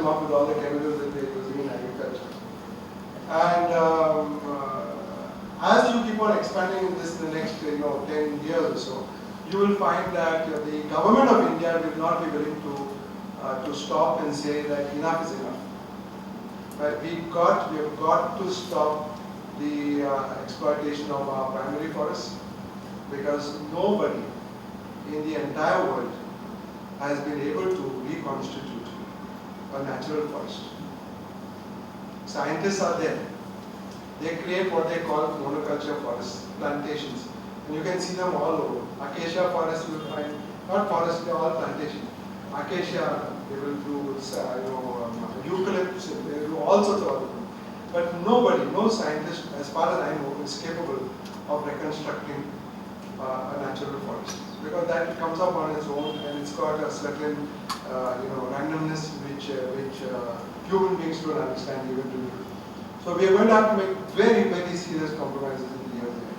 them up with all the chemicals that they're using in agriculture. And as you keep on expanding in this in the next 10 years or so, you will find that the government of India will not be willing to stop and say that enough is enough. But we have got to stop the exploitation of our primary forests, because nobody in the entire world has been able to reconstitute a natural forest. Scientists are there. They create what they call monoculture forests, plantations. And you can see them all over. Acacia forest you will find, not forests, they are all plantations. Acacia, they will do eucalyptus, they will do all sorts of other things. But nobody, no scientist, as far as I know, is capable of reconstructing a natural forest, because that comes up on its own and it's got a certain randomness which human beings don't understand even today. So we are going to have to make very, very serious compromises in the years ahead.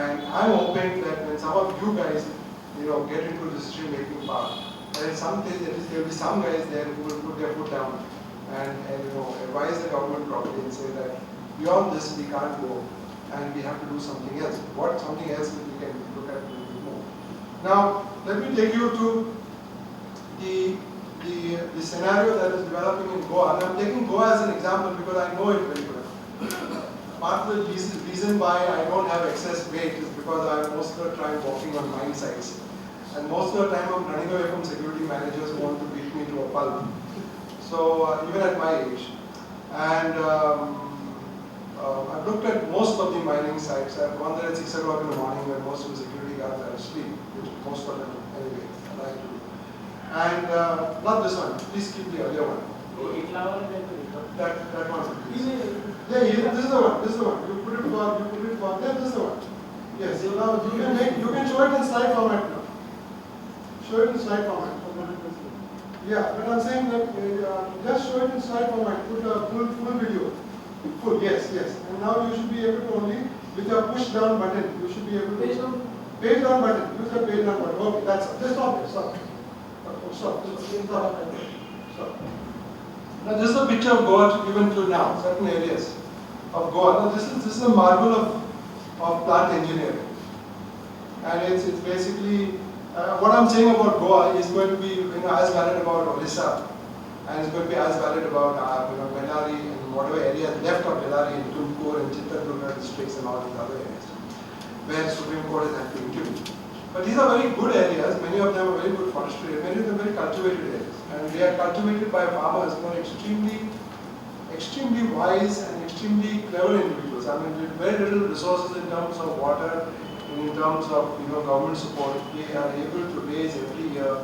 And I'm hoping that when some of you guys get into the decision-making part, there will be some guys there who will put their foot down and advise the government properly and say that beyond this we can't go and we have to do something else. What something else that we can look at a little bit more. Now, let me take you to the scenario that is developing in Goa. And I'm taking Goa as an example because I know it very well. Part of the reason why I don't have excess weight is because I'm most of the time walking on mine sites. And most of the time I'm running away from security managers who want to beat me to a pulp. So even at my age. And I've looked at most of the mining sites. I've gone there at 6 o'clock in the morning when most of the security guards are asleep, which most of them anyway, I like to do. And not this one, please keep the earlier one. That one. Yeah, this is the one, You put it for, yeah, this is the one. Yes, now you can show it in slide format now. Show it in slide format. Yeah, but I'm saying that just show it in slide format, put a full video. Full, yes. And now you should be able to only, with your push down button, you should be able to. Page down button, use the page down button. Okay, that's it. Just stop. Now this is a picture of Goa given to now, certain areas of Goa. Now this is a marvel of plant engineering. And it's basically, what I'm saying about Goa is going to be as valid about Orissa, and it's going to be as valid about Bellary and whatever area left of Bellary and Tumkur and Chitradurga districts and all these other areas where Supreme Court has had to intervene. But these are very good areas. Many of them are very good forestry. Many of them are very cultivated areas, and they are cultivated by farmers who are extremely wise and extremely clever individuals. I mean, with very little resources in terms of water, in terms of government support, they are able to raise every year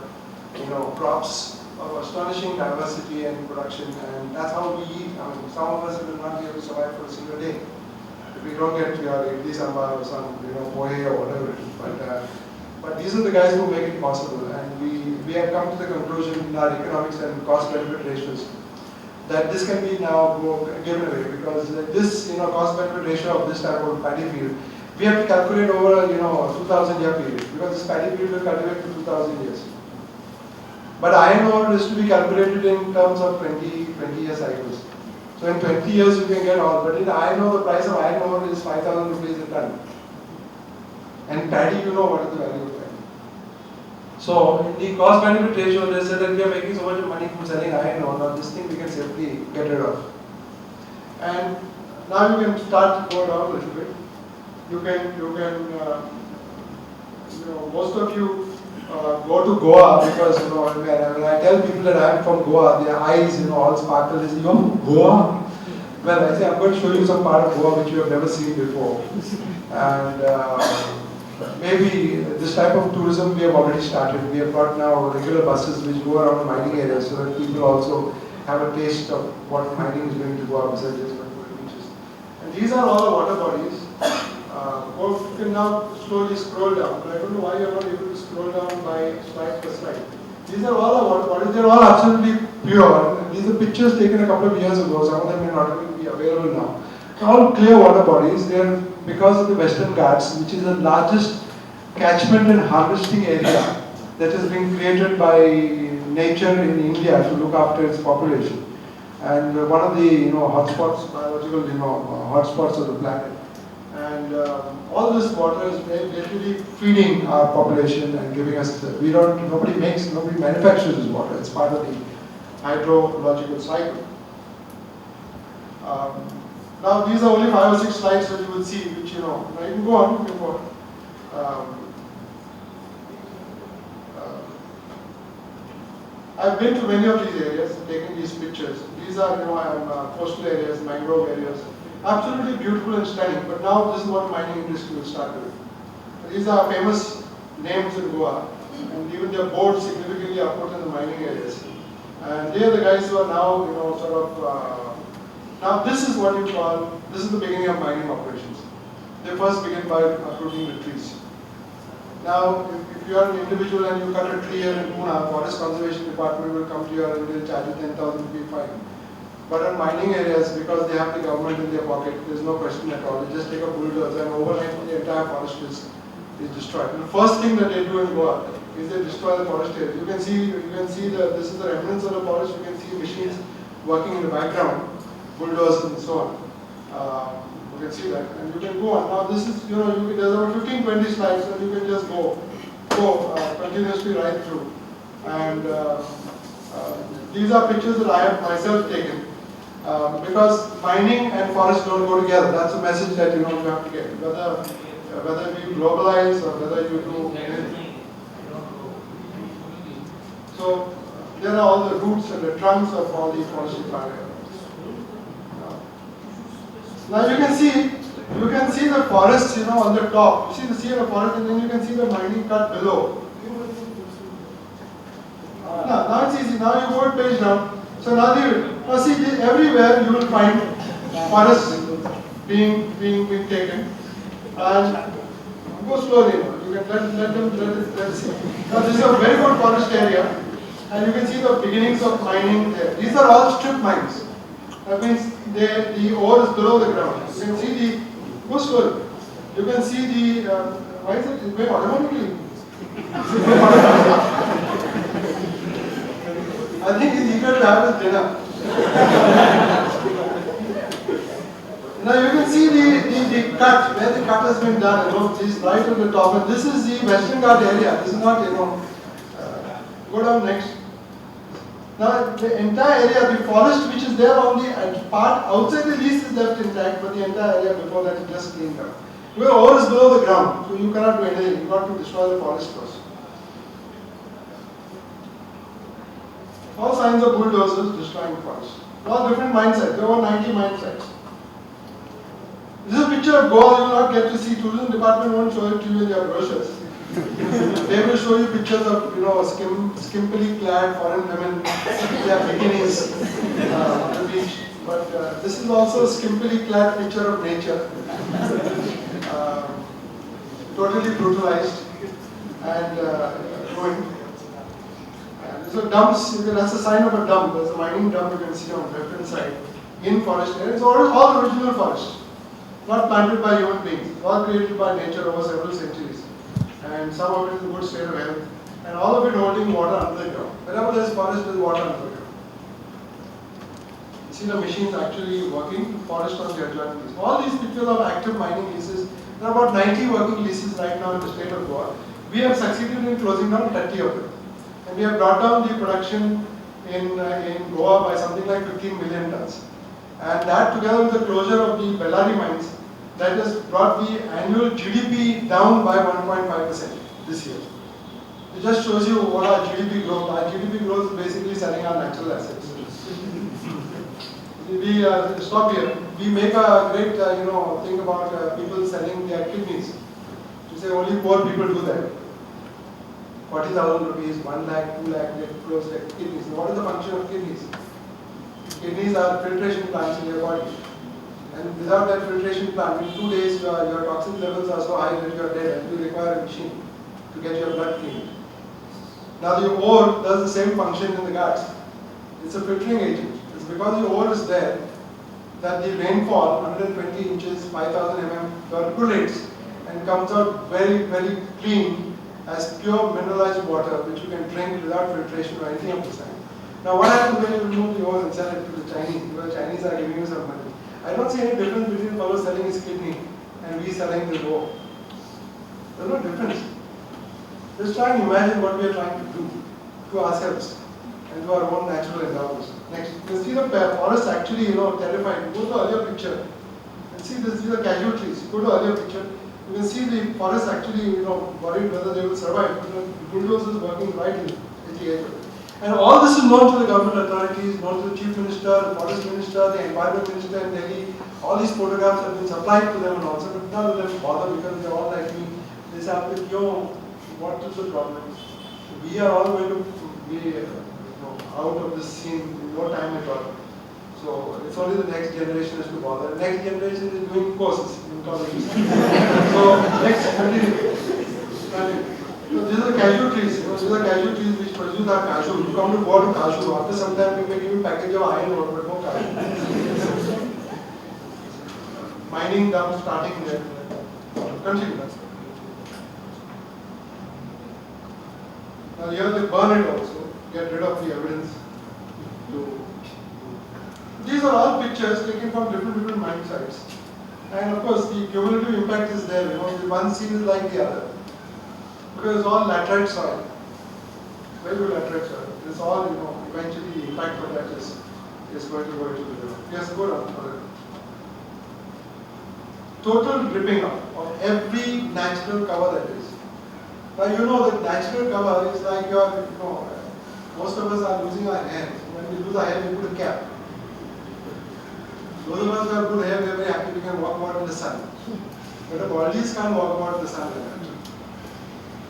crops of astonishing diversity and production, and that's how we eat. I mean, some of us will not be able to survive for a single day if we don't get your idli sambar or some pohe or whatever it is. But these are the guys who make it possible, and we have come to the conclusion in our economics and cost-benefit ratios that this can be now given away, because this cost-benefit ratio of this type of paddy field, we have to calculate over a 2,000 year period, because this paddy field will cultivate for 2,000 years. But iron ore is to be calculated in terms of 20 year cycles. So in 20 years you can get all, but in iron ore, the price of iron ore is 5,000 rupees a ton. And paddy, what is the value of paddy. So in the cost-benefit ratio, they said that we are making so much money from selling iron ore, now this thing we can safely get rid of. And now you can start to go down a little bit. You can most of you go to Goa because when I tell people that I am from Goa, their eyes all sparkle. They say, "You're from Goa?" Well, I say I'm going to show you some part of Goa which you have never seen before, and maybe this type of tourism we have already started. We have got now regular buses which go around mining areas so that people also have a taste of what mining is going to go besides just going to the beaches. And these are all the water bodies. You can now slowly scroll down, but I don't know why you are not able to scroll down by slide per slide. These are all the water bodies. They are all absolutely pure. These are pictures taken a couple of years ago. Some of them may not even be available now. They're all clear water bodies. They are because of the Western Ghats, which is the largest catchment and harvesting area that has been created by nature in India to look after its population. And one of the hotspots, biological hotspots of the planet. And all this water is basically feeding our population and giving us. Nobody manufactures this water. It's part of the hydrological cycle. Now these are only 5 or 6 slides that you will see, which now you can go on. I've been to many of these areas, taking these pictures. These are coastal areas, mangrove areas, absolutely beautiful and stunning. But now this is what mining industry will start doing. These are famous names in Goa, and even their boards significantly are put in the mining areas. And they are the guys who are now, now this is what you call, this is the beginning of mining operations. They first begin by uprooting the trees. Now, if you are an individual and you cut a tree here in Pune, Forest Conservation Department will come to you and will charge you 10,000 rupee fine. But in mining areas, because they have the government in their pocket, there is no question at all. They just take a bulldozer and overnight the entire forest is destroyed. And the first thing that they do in Goa is they destroy the forest area. You can see this is the remnants of the forest. You can see machines working in the background, bulldozers and so on. You can see that, and you can go on. Now this is, there's about 15-20 slides, and you can just go continuously right through. And these are pictures that I have myself taken, because mining and forest don't go together. That's a message that you have to get. Whether you globalize or whether you do anything. So there are all the roots and the trunks of all these forestry areas. Now you can see the forest, on the top. You see the sea of the forest, and then you can see the mining cut below. Now it's easy. Now you go to page down. So now see everywhere you will find forests being taken, and go slowly. You can let them see. Now this is a very good forest area, and you can see the beginnings of mining there. These are all strip mines. That means the ore is below the ground. You can see go slowly. You can see why is it going automatically? I think he's eager to have his dinner. Now you can see the cut, where the cut has been done, this right at the top. And this is the Western Ghat area. This is not, go down next. Now the entire area, the forest which is there on the part outside the lease is left intact, but the entire area before that is just cleaned up. Your ore is below the ground, so you cannot do anything. You got to destroy the forest first. All signs of bulldozers destroying forest. All different mine sites. There were 90 mine sites. This is a picture of Goa. You will not get to see. Tourism department won't show it to you in their brochures. They will show you pictures of skimpily clad foreign women, their bikinis on the beach. But this is also a skimpily clad picture of nature, totally brutalized and ruined. So dumps, that's a sign of a dump. There's a mining dump you can see on the left hand side in forest area. It's all original forest, not planted by human beings. All created by nature over several centuries. And some of it is in good state of health, and all of it holding water under the ground. Wherever there is forest, there is water under the ground. You see the machines actually working, forest on the adjoining lease. All these pictures of active mining leases, there are about 90 working leases right now in the state of Goa. We have succeeded in closing down 30 of them. And we have brought down the production in Goa by something like 15 million tons. And that together with the closure of the Bellary mines, that has brought the annual GDP down by 1.5% this year. It just shows you what our GDP growth. Our GDP growth is basically selling our natural assets. We stop here. We make a great thing about people selling their kidneys. We say only poor people do that. 40,000 rupees, 1 lakh, 2 lakh, get close their kidneys. Now, what is the function of kidneys? Kidneys are filtration plants in your body. And without that filtration plant, in 2 days your toxin levels are so high that you are dead, and you require a machine to get your blood cleaned. Now the ore does the same function in the guts. It's a filtering agent. It's because the ore is there that the rainfall, 120 inches, 5,000 mm, percolates and comes out very, very clean as pure mineralized water which you can drink without filtration or anything of this kind. Now what happens when you remove the ore and sell it to the Chinese? Because the Chinese are giving you some money. I don't see any difference between the fellow selling his kidney and we selling the ore. There's no difference. Just try and imagine what we are trying to do to ourselves and to our own natural endowments. Next, you can see the forest actually, terrified. Go to the earlier picture and see this. These are casualties. Go to the earlier picture. You can see the forest actually, worried whether they will survive. The bulldozers working right at the edge of it. And all this is known to the government authorities, known to the Chief Minister, the Forest Minister, the Environment Minister in Delhi. All these photographs have been supplied to them and also, but none of them bother because they're all like me. They say, what is the problem? We are all going to be out of this scene in no time at all. So it's only the next generation has to bother. The next generation is doing courses in colleges. So next, continue. So these are casualties. These are casualties which produce our cashew. You come to Goa to cashew. After some time, we may give you a package of iron ore, but no cashew. Mining dump starting there. Continue. Now here they burn it also. Get rid of the evidence. These are all pictures taken from different mine sites. And of course, the cumulative impact is there. The one scene is like the other. Because it's all laterite soil. Very good laterite soil. It's all, eventually the impact of that is going to go into the river. Yes, go down. Total ripping up of every natural cover that is. Now you know that natural cover is like your, most of us are losing our hair. When we lose our hair, we put a cap. Those of us who have good hair, we are very happy we can walk about in the sun. But the baldies can't walk about in the sun like that.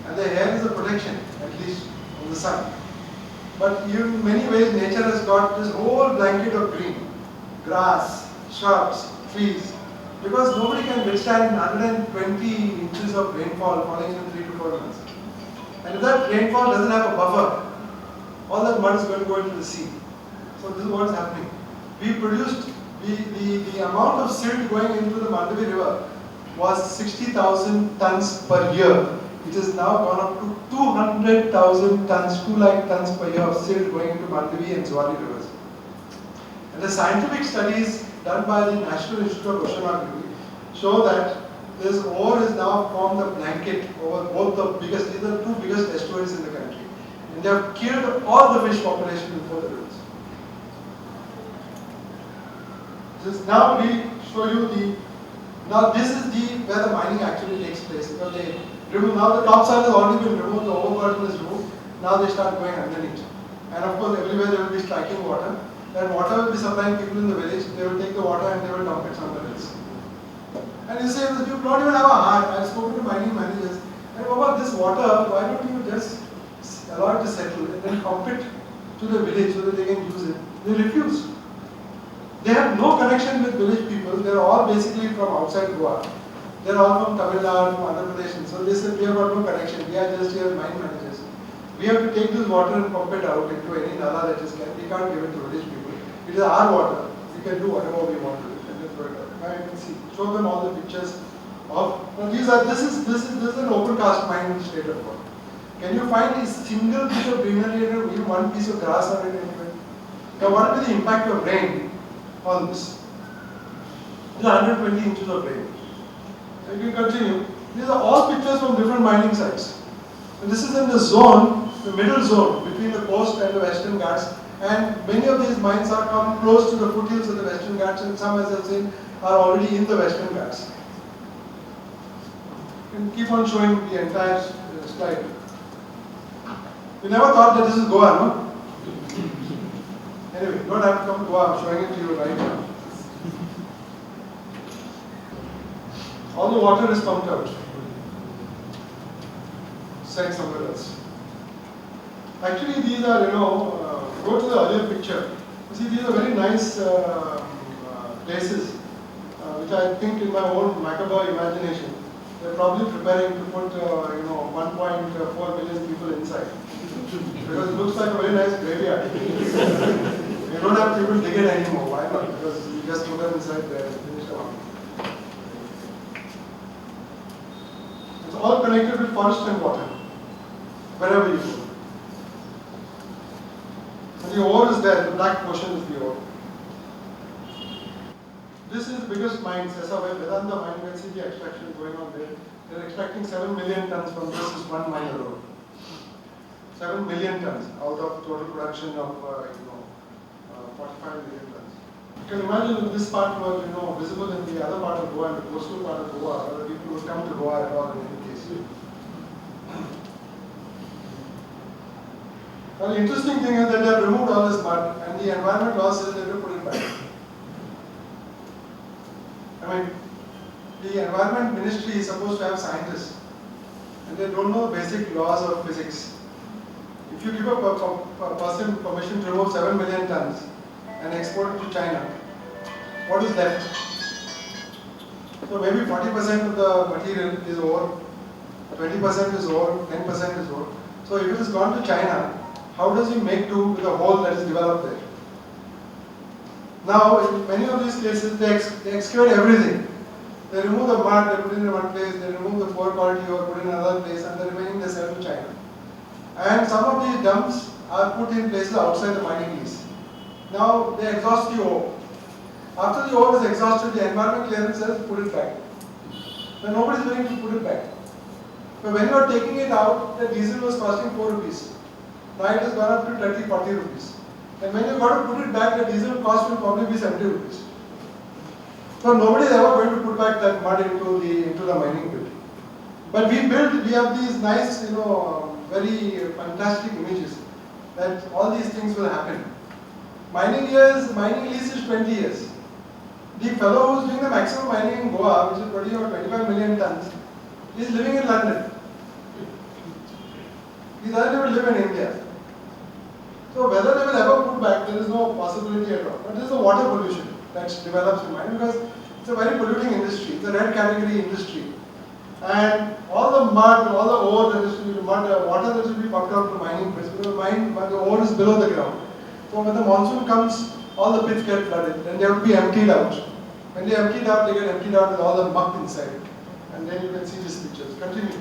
And the hair is a protection, at least from the sun. But in many ways, nature has got this whole blanket of green. Grass, shrubs, trees. Because nobody can withstand 120 inches of rainfall falling in 3 to 4 months. And if that rainfall doesn't have a buffer, all that mud is going to go into the sea. So this is what is happening. We produced, the amount of silt going into the Mandavi River was 60,000 tons per year. It has now gone up to 200,000 tons, 2 lakh tons per year of silt going into Mandavi and Zuari rivers. And the scientific studies done by the National Institute of Oceanography show that this ore has now formed a blanket over both the biggest, these are the 2 biggest estuaries in the country. And they have killed all the fish population before the rivers. Now we show you now this is where the mining actually takes place, because they remove, now the topsoil has already been removed, the overburden is removed, now they start going underneath. And of course everywhere they will be striking water. That water will be supplying people in the village, they will take the water and they will dump it somewhere else. And you say, you don't even have a heart. I have spoken to mining managers. And about this water, why don't you just allow it to settle and then pump it to the village so that they can use it? They refuse. They have no connection with village people. They are all basically from outside Goa. They are all from Tamil Nadu, from Andhra Pradesh. So they said, we have got no connection. We are just here mine managers. We have to take this water and pump it out into any nala that is kept. We can't give it to village people. It is our water. We can do whatever we want to do. And then throw it out. Now you can see. Show them all the pictures of. Now this is an open cast mine in the state of Goa. Can you find a single piece of greenery and even one piece of grass on it anywhere? Now what will be the impact of rain on this? These are 120 inches of rain. So you can continue. These are all pictures from different mining sites. And this is in the zone, the middle zone between the coast and the Western Ghats. And many of these mines are come close to the foothills of the Western Ghats, and some, as I've seen, are already in the Western Ghats. You can keep on showing the entire slide. You never thought that this is Goa, no? Anyway, you don't have to come to Goa, I'm showing it to you right now. All the water is pumped out. Sent somewhere else. Actually, these are, go to the earlier picture. You see, these are very nice places, which I think in my own macabre imagination, they're probably preparing to put, 1.4 million people inside. Because it looks like a very nice graveyard. You don't have to even dig it anymore. Why not? Because you just put them inside there and finish them up. It's all connected with forest and water. wherever you go. And the ore is there, the black portion is the ore. This is the biggest mine, Vedanta mine, you can see the extraction going on there. They're extracting 7 million tons from this is one mine alone. 7 million tons out of total production of 45 million tons. You can imagine if this part was visible in the other part of Goa, in the coastal part of Goa, whether people would come to Goa at all in any case. Now the interesting thing is that they have removed all this mud and the environment law says they have to put it back. I mean, the environment ministry is supposed to have scientists and they don't know basic laws of physics. If you give a person permission to remove 7 million tons and export it to China, what is left? So maybe 40% of the material is ore, 20% is ore, 10% is ore. So if it has gone to China, how does he make do with the hole that is developed there? Now, in many of these cases, they excavate everything. They remove the mud, they put it in one place, they remove the poor quality ore, put it in another place, and the remaining they sell to China. And some of these dumps are put in places outside the mining lease. Now, they exhaust the ore. After the ore is exhausted, the environment clearance says put it back. Then nobody is willing to put it back. But when you are taking it out, the diesel was costing 4 rupees. Now it has gone up to 30, 40 rupees. And when you got to put it back, the diesel cost will probably be 70 rupees. So nobody is ever going to put back that mud into the mining pit. But we have these nice, very fantastic images that all these things will happen. Mining lease is 20 years. The fellow who is doing the maximum mining in Goa, which is producing about 25 million tons, is living in London. He doesn't even live in India. So whether they will ever put back, there is no possibility at all. But there is the water pollution that develops in mining because it's a very polluting industry. It's a red category industry. And all the mud, all the ore that is to be water that should be pumped out to mining pits, because the ore is below the ground. So when the monsoon comes, all the pits get flooded. Then they have to be emptied out. When they are emptied out, they get emptied out with all the muck inside. And then you can see these pictures. Continue.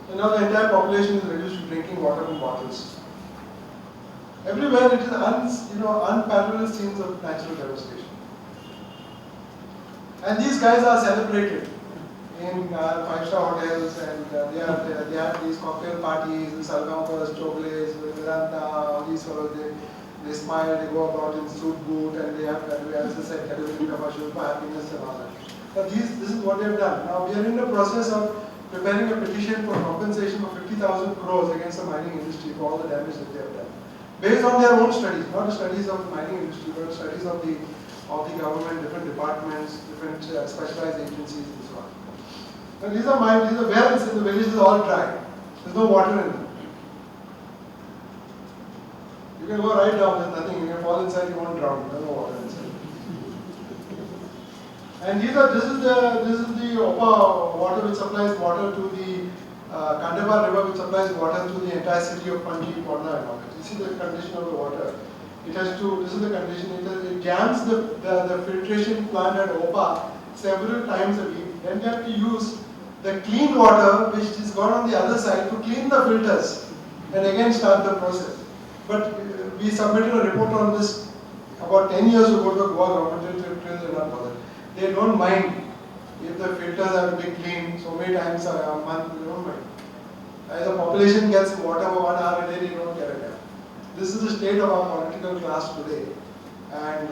So now the entire population is reduced to drinking water from bottles. Everywhere it is unparalleled scenes of natural devastation. And these guys are celebrated in 5-star hotels, and they have these cocktail parties, the Salgambas, Chogles, Vedanta, all these fellows, they smile, they go about in suit boot, and they have, as I said, television commercials for happiness and all that. But this is what they have done. Now we are in the process of preparing a petition for compensation of 50,000 crores against the mining industry for all the damage that they have done. Based on their own studies, not the studies of the mining industry, but studies of the government, different departments, different specialized agencies and so on. Now these are wells in the villages all dry. There's no water in them. You can go right down, there's nothing. You can fall inside, you won't drown. There's no water inside. And this is the Opa water which supplies water to the Kandapar river, which supplies water to the entire city of Panji, Porna and all that. You see the condition of the water. This is the condition, it jams the filtration plant at Opa several times a week. Then you have to use the clean water which is gone on the other side to clean the filters and again start the process. But we submitted a report on this about 10 years ago to the Goa government. They're not bothered. They don't mind if the filters have to be cleaned so many times a month, they don't mind. As the population gets water for 1 hour a day, they don't care about. This is the state of our political class today. And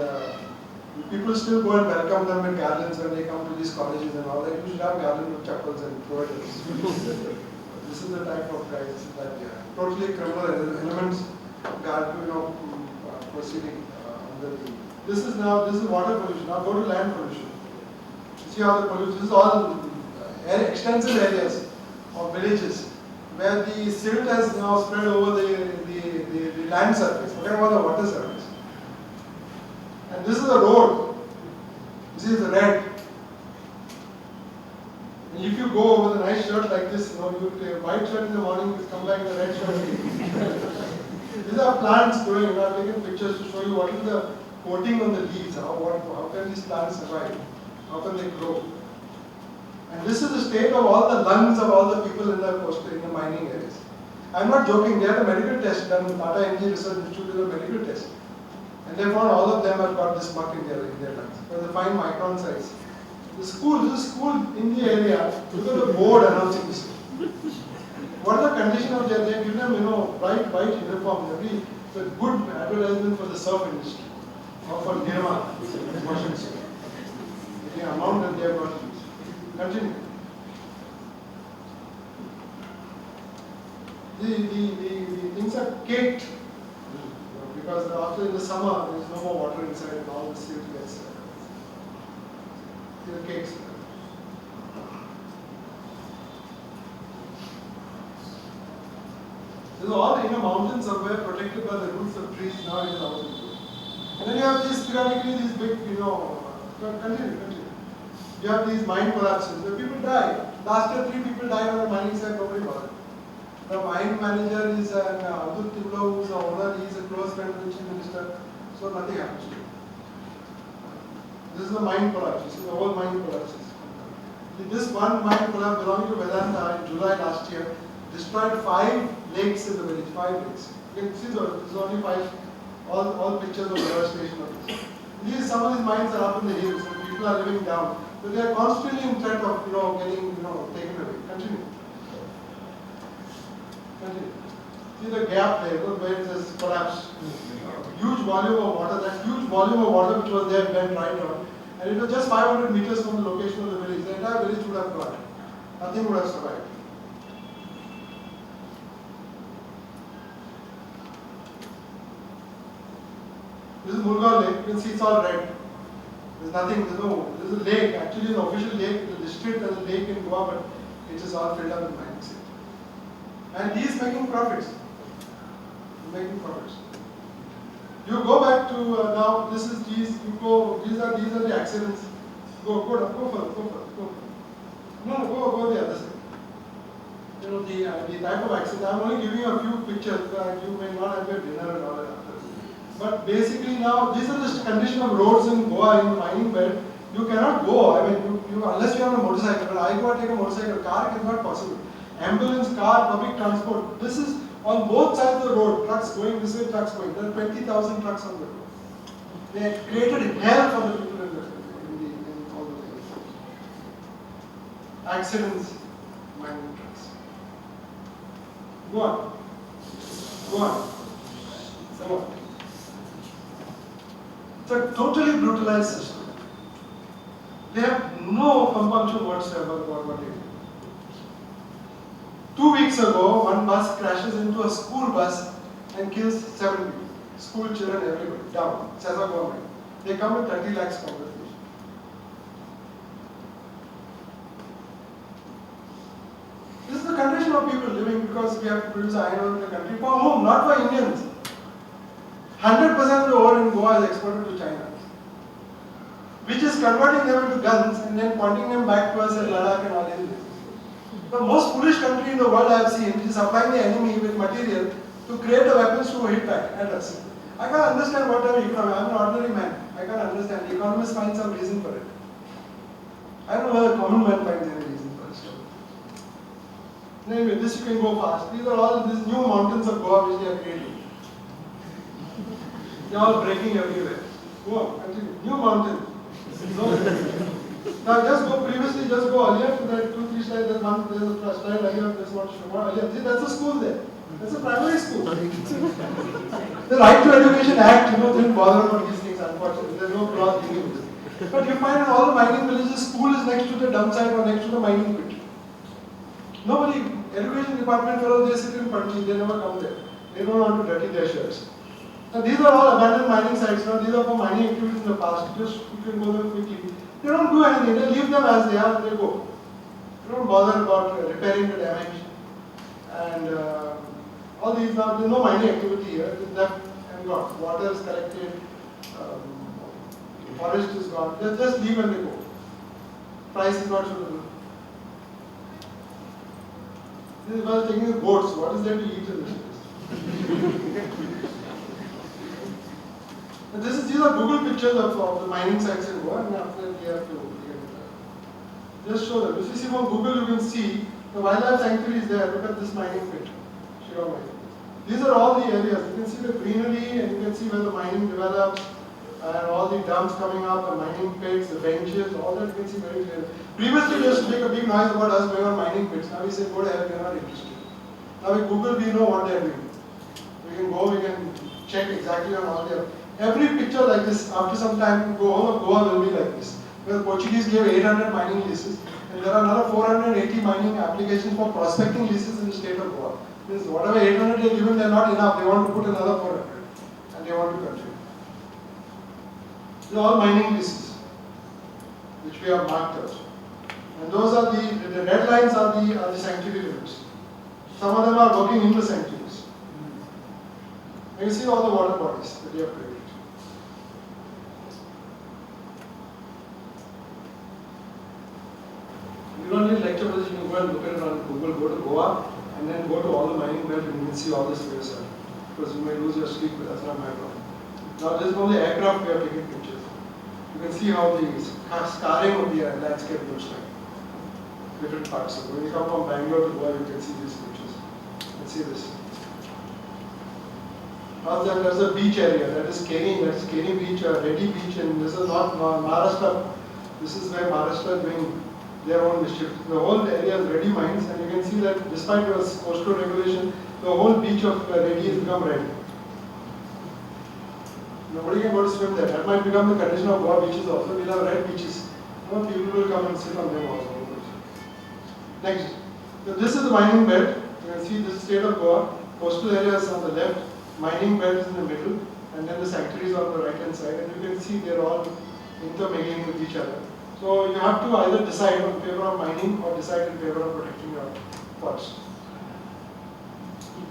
people still go and welcome them with garlands when they come to these colleges and all that. You should have garlands with chapels and throw it in. This is the type of guys that they are. Totally criminal elements proceeding under the. This is water pollution. Now go to land pollution. See how the pollution. This is all extensive areas of villages where the silt has now spread over the land surface. Forget about the water surface. And this is a road. This is red. And if you go with a nice shirt like this, you take a white shirt in the morning, you come back with a red shirt. These are plants growing. I've taken pictures to show you what is the coating on the leaves. How can these plants survive? How can they grow? And this is the state of all the lungs of all the people in the mining areas. I'm not joking. They had a medical test done in Tata Energy Research Institute, a medical test, and they found all of them have got this muck in their lungs. But they find micron size. This is school in the area. Look at the board announcing this. What is the condition of their? They give them, bright white uniforms. The good advertisement for the surf industry or for Nirma washing machine. The amount that they have got to use. Continue. The things are caked because after in the summer there is no more water inside and all the silt gets cakes. This is all in a mountain somewhere protected by the roots of trees. Now it is out in the road. And then you have these periodically these big, continue. You have these mine collapses where people die. Last year 3 people died on the mining site, nobody bothered. The mine manager is an Abdul Timlo, who is the owner, he is a close friend of the chief minister, so nothing happens to him. This is the mine collapse, this is the whole mine collapses. This one mine collapse belonging to Vedanta in July last year destroyed 5 lakes in the village, 5 lakes. You can see this is only 5, all pictures of devastation of this. Some of these mines are up in the hills and people are living down. So they are constantly in threat of getting taken away. Continue. See the gap there, where it has collapsed. Huge volume of water, that huge volume of water which was there went right on. And it was just 500 meters from the location of the village. The entire village would have gone. Nothing would have survived. This is Mulgaon Lake. You can see it's all red. There's nothing, there's a lake, actually an official lake, the district has a lake in Goa, but it is all filled up with mining sector. And he is making profits. You go back to now. This is these. You go. These are the accidents. Go further. No, go the other side. The type of accident. I'm only giving you a few pictures. You may not have your dinner and all that after. But basically now, these are the condition of roads in Goa in the mining belt. You cannot go. I mean, you unless you have a motorcycle. But I go and take a motorcycle. Car is not possible. Ambulance, car, public transport. This is on both sides of the road. Trucks going this way, trucks going. There are 20,000 trucks on the road. They created hell for the people in all the things. Accidents, mining trucks. Go on. It's a totally brutalized system. They have no compunction whatsoever about what they do. 2 weeks ago, one bus crashes into a school bus and kills 7 people. School children, everybody, down. Sasa government. They come with 30 lakhs compensation. This is the condition of people living because we have to produce iron in the country. For whom? Not for Indians. 100% of the ore in Goa is exported to China, which is converting them into guns and then pointing them back to us at Ladakh and all these places. The most foolish country in the world I have seen is supplying the enemy with material to create the weapons to hit back at us. I can't understand what type of economy. I'm an ordinary man. I can't understand. The economists find some reason for it. I don't know whether common man finds any reason for it. Anyway, this you can go fast. These are all these new mountains of Goa which they are creating. They are all breaking everywhere. Go on, continue. New mountain. Now just go earlier to that 2-3 slides. There's a slide earlier. That's what earlier. See, that's a school there. That's a primary school. The Right to Education Act, didn't bother about these things. Unfortunately, there's no clause dealing with this. But you find in all the mining villages, school is next to the dump site or next to the mining pit. Nobody, education department fellows, they sit in Panji. They never come there. They don't want to dirty their shirts. Now these are all abandoned mining sites. These are for mining activities in the past. Just you can go there quickly. They don't do anything. They leave them as they are and they go. They don't bother about repairing the damage. And all these now, there's no mining activity here. It's left and gone. Water is collected. Forest is gone. They just leave and they go. Price is not suitable. This is about taking the boats. What is there to eat in this place? These are Google pictures of the mining sites in Goa, and after that we have to get it. Just show them. If you see from Google, you can see the wildlife sanctuary is there. Look at this mining pit. These are all the areas. You can see the greenery and you can see where the mining develops and all the dumps coming up, the mining pits, the benches, all that you can see very clearly. Previously, they used to make a big noise about us going on mining pits. Now we say, go to hell, we are not interested. Now with Google, we know what they are doing. We can go, we can check exactly on all their. Every picture like this, after some time, whole of Goa will be like this. Where the Portuguese gave 800 mining leases, and there are another 480 mining applications for prospecting leases in the state of Goa. Means whatever 800 they are given, they are not enough. They want to put another 400, and they want to continue. These are all mining leases, which we have marked out. And those are the red lines are the sanctuary limits. Some of them are working in the sanctuaries. And you see all the water bodies that we have created. You don't need lecture for this, you can go and look at it on Google, go to Goa, and then go to all the mining belt and you can see all this space. Because you may lose your sleep, but that's not my problem. Now this is only aircraft we are taking pictures. You can see how the scarring of the landscape looks like. Different parts. So when you come from Bangalore to Goa, you can see these pictures. You can see this. Now there's a beach area, that is Keni beach, Reddy beach, and this is not Maharashtra. This is where Maharashtra is doing their own mischief. The whole area is Reddy mines, and you can see that despite your coastal regulation, the whole beach of Reddy has become red. Nobody can go to swim there. That might become the condition of Goa beaches also. We'll have red beaches. People will come and sit on them also. Next. So this is the mining belt. You can see this is state of Goa. Coastal areas on the left, mining belt is in the middle, and then the sanctuaries on the right hand side. And you can see they're all intermingling with each other. So you have to either decide in favor of mining or decide in favor of protecting your forest.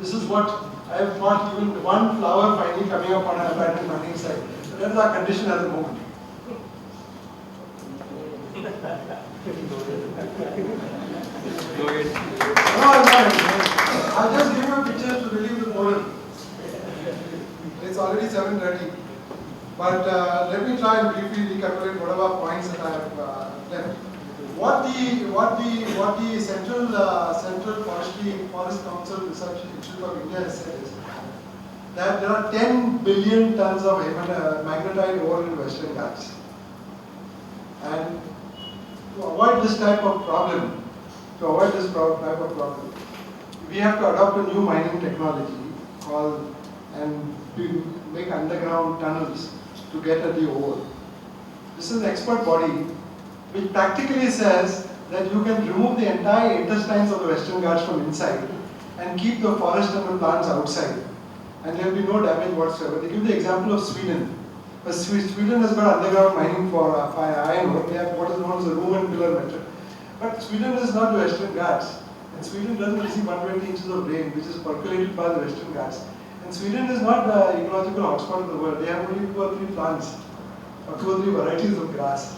This is what I have not even one flower finally coming up on an abandoned mining site. So that is our condition at the moment. No, I'll just give you a picture to relieve the moral. It's already 7:30. But let me try and briefly recapitulate whatever points that I have left. What the Central Forest Council Research Institute of India has said is that there are 10 billion tons of magnetite ore in Western Ghats. And to avoid this type of problem, we have to adopt a new mining technology called and make underground tunnels to get at the ore. This is an expert body which practically says that you can remove the entire intestines of the Western Ghats from inside and keep the forest and the plants outside, and there will be no damage whatsoever. They give the example of Sweden. Sweden has got underground mining for iron ore. They have what is known as the room and pillar method. But Sweden is not the Western Ghats, and Sweden doesn't receive 120 inches of rain, which is percolated by the Western Ghats. And Sweden is not the ecological hotspot of the world. They have only 2 or 3 plants, or 2 or 3 varieties of grass.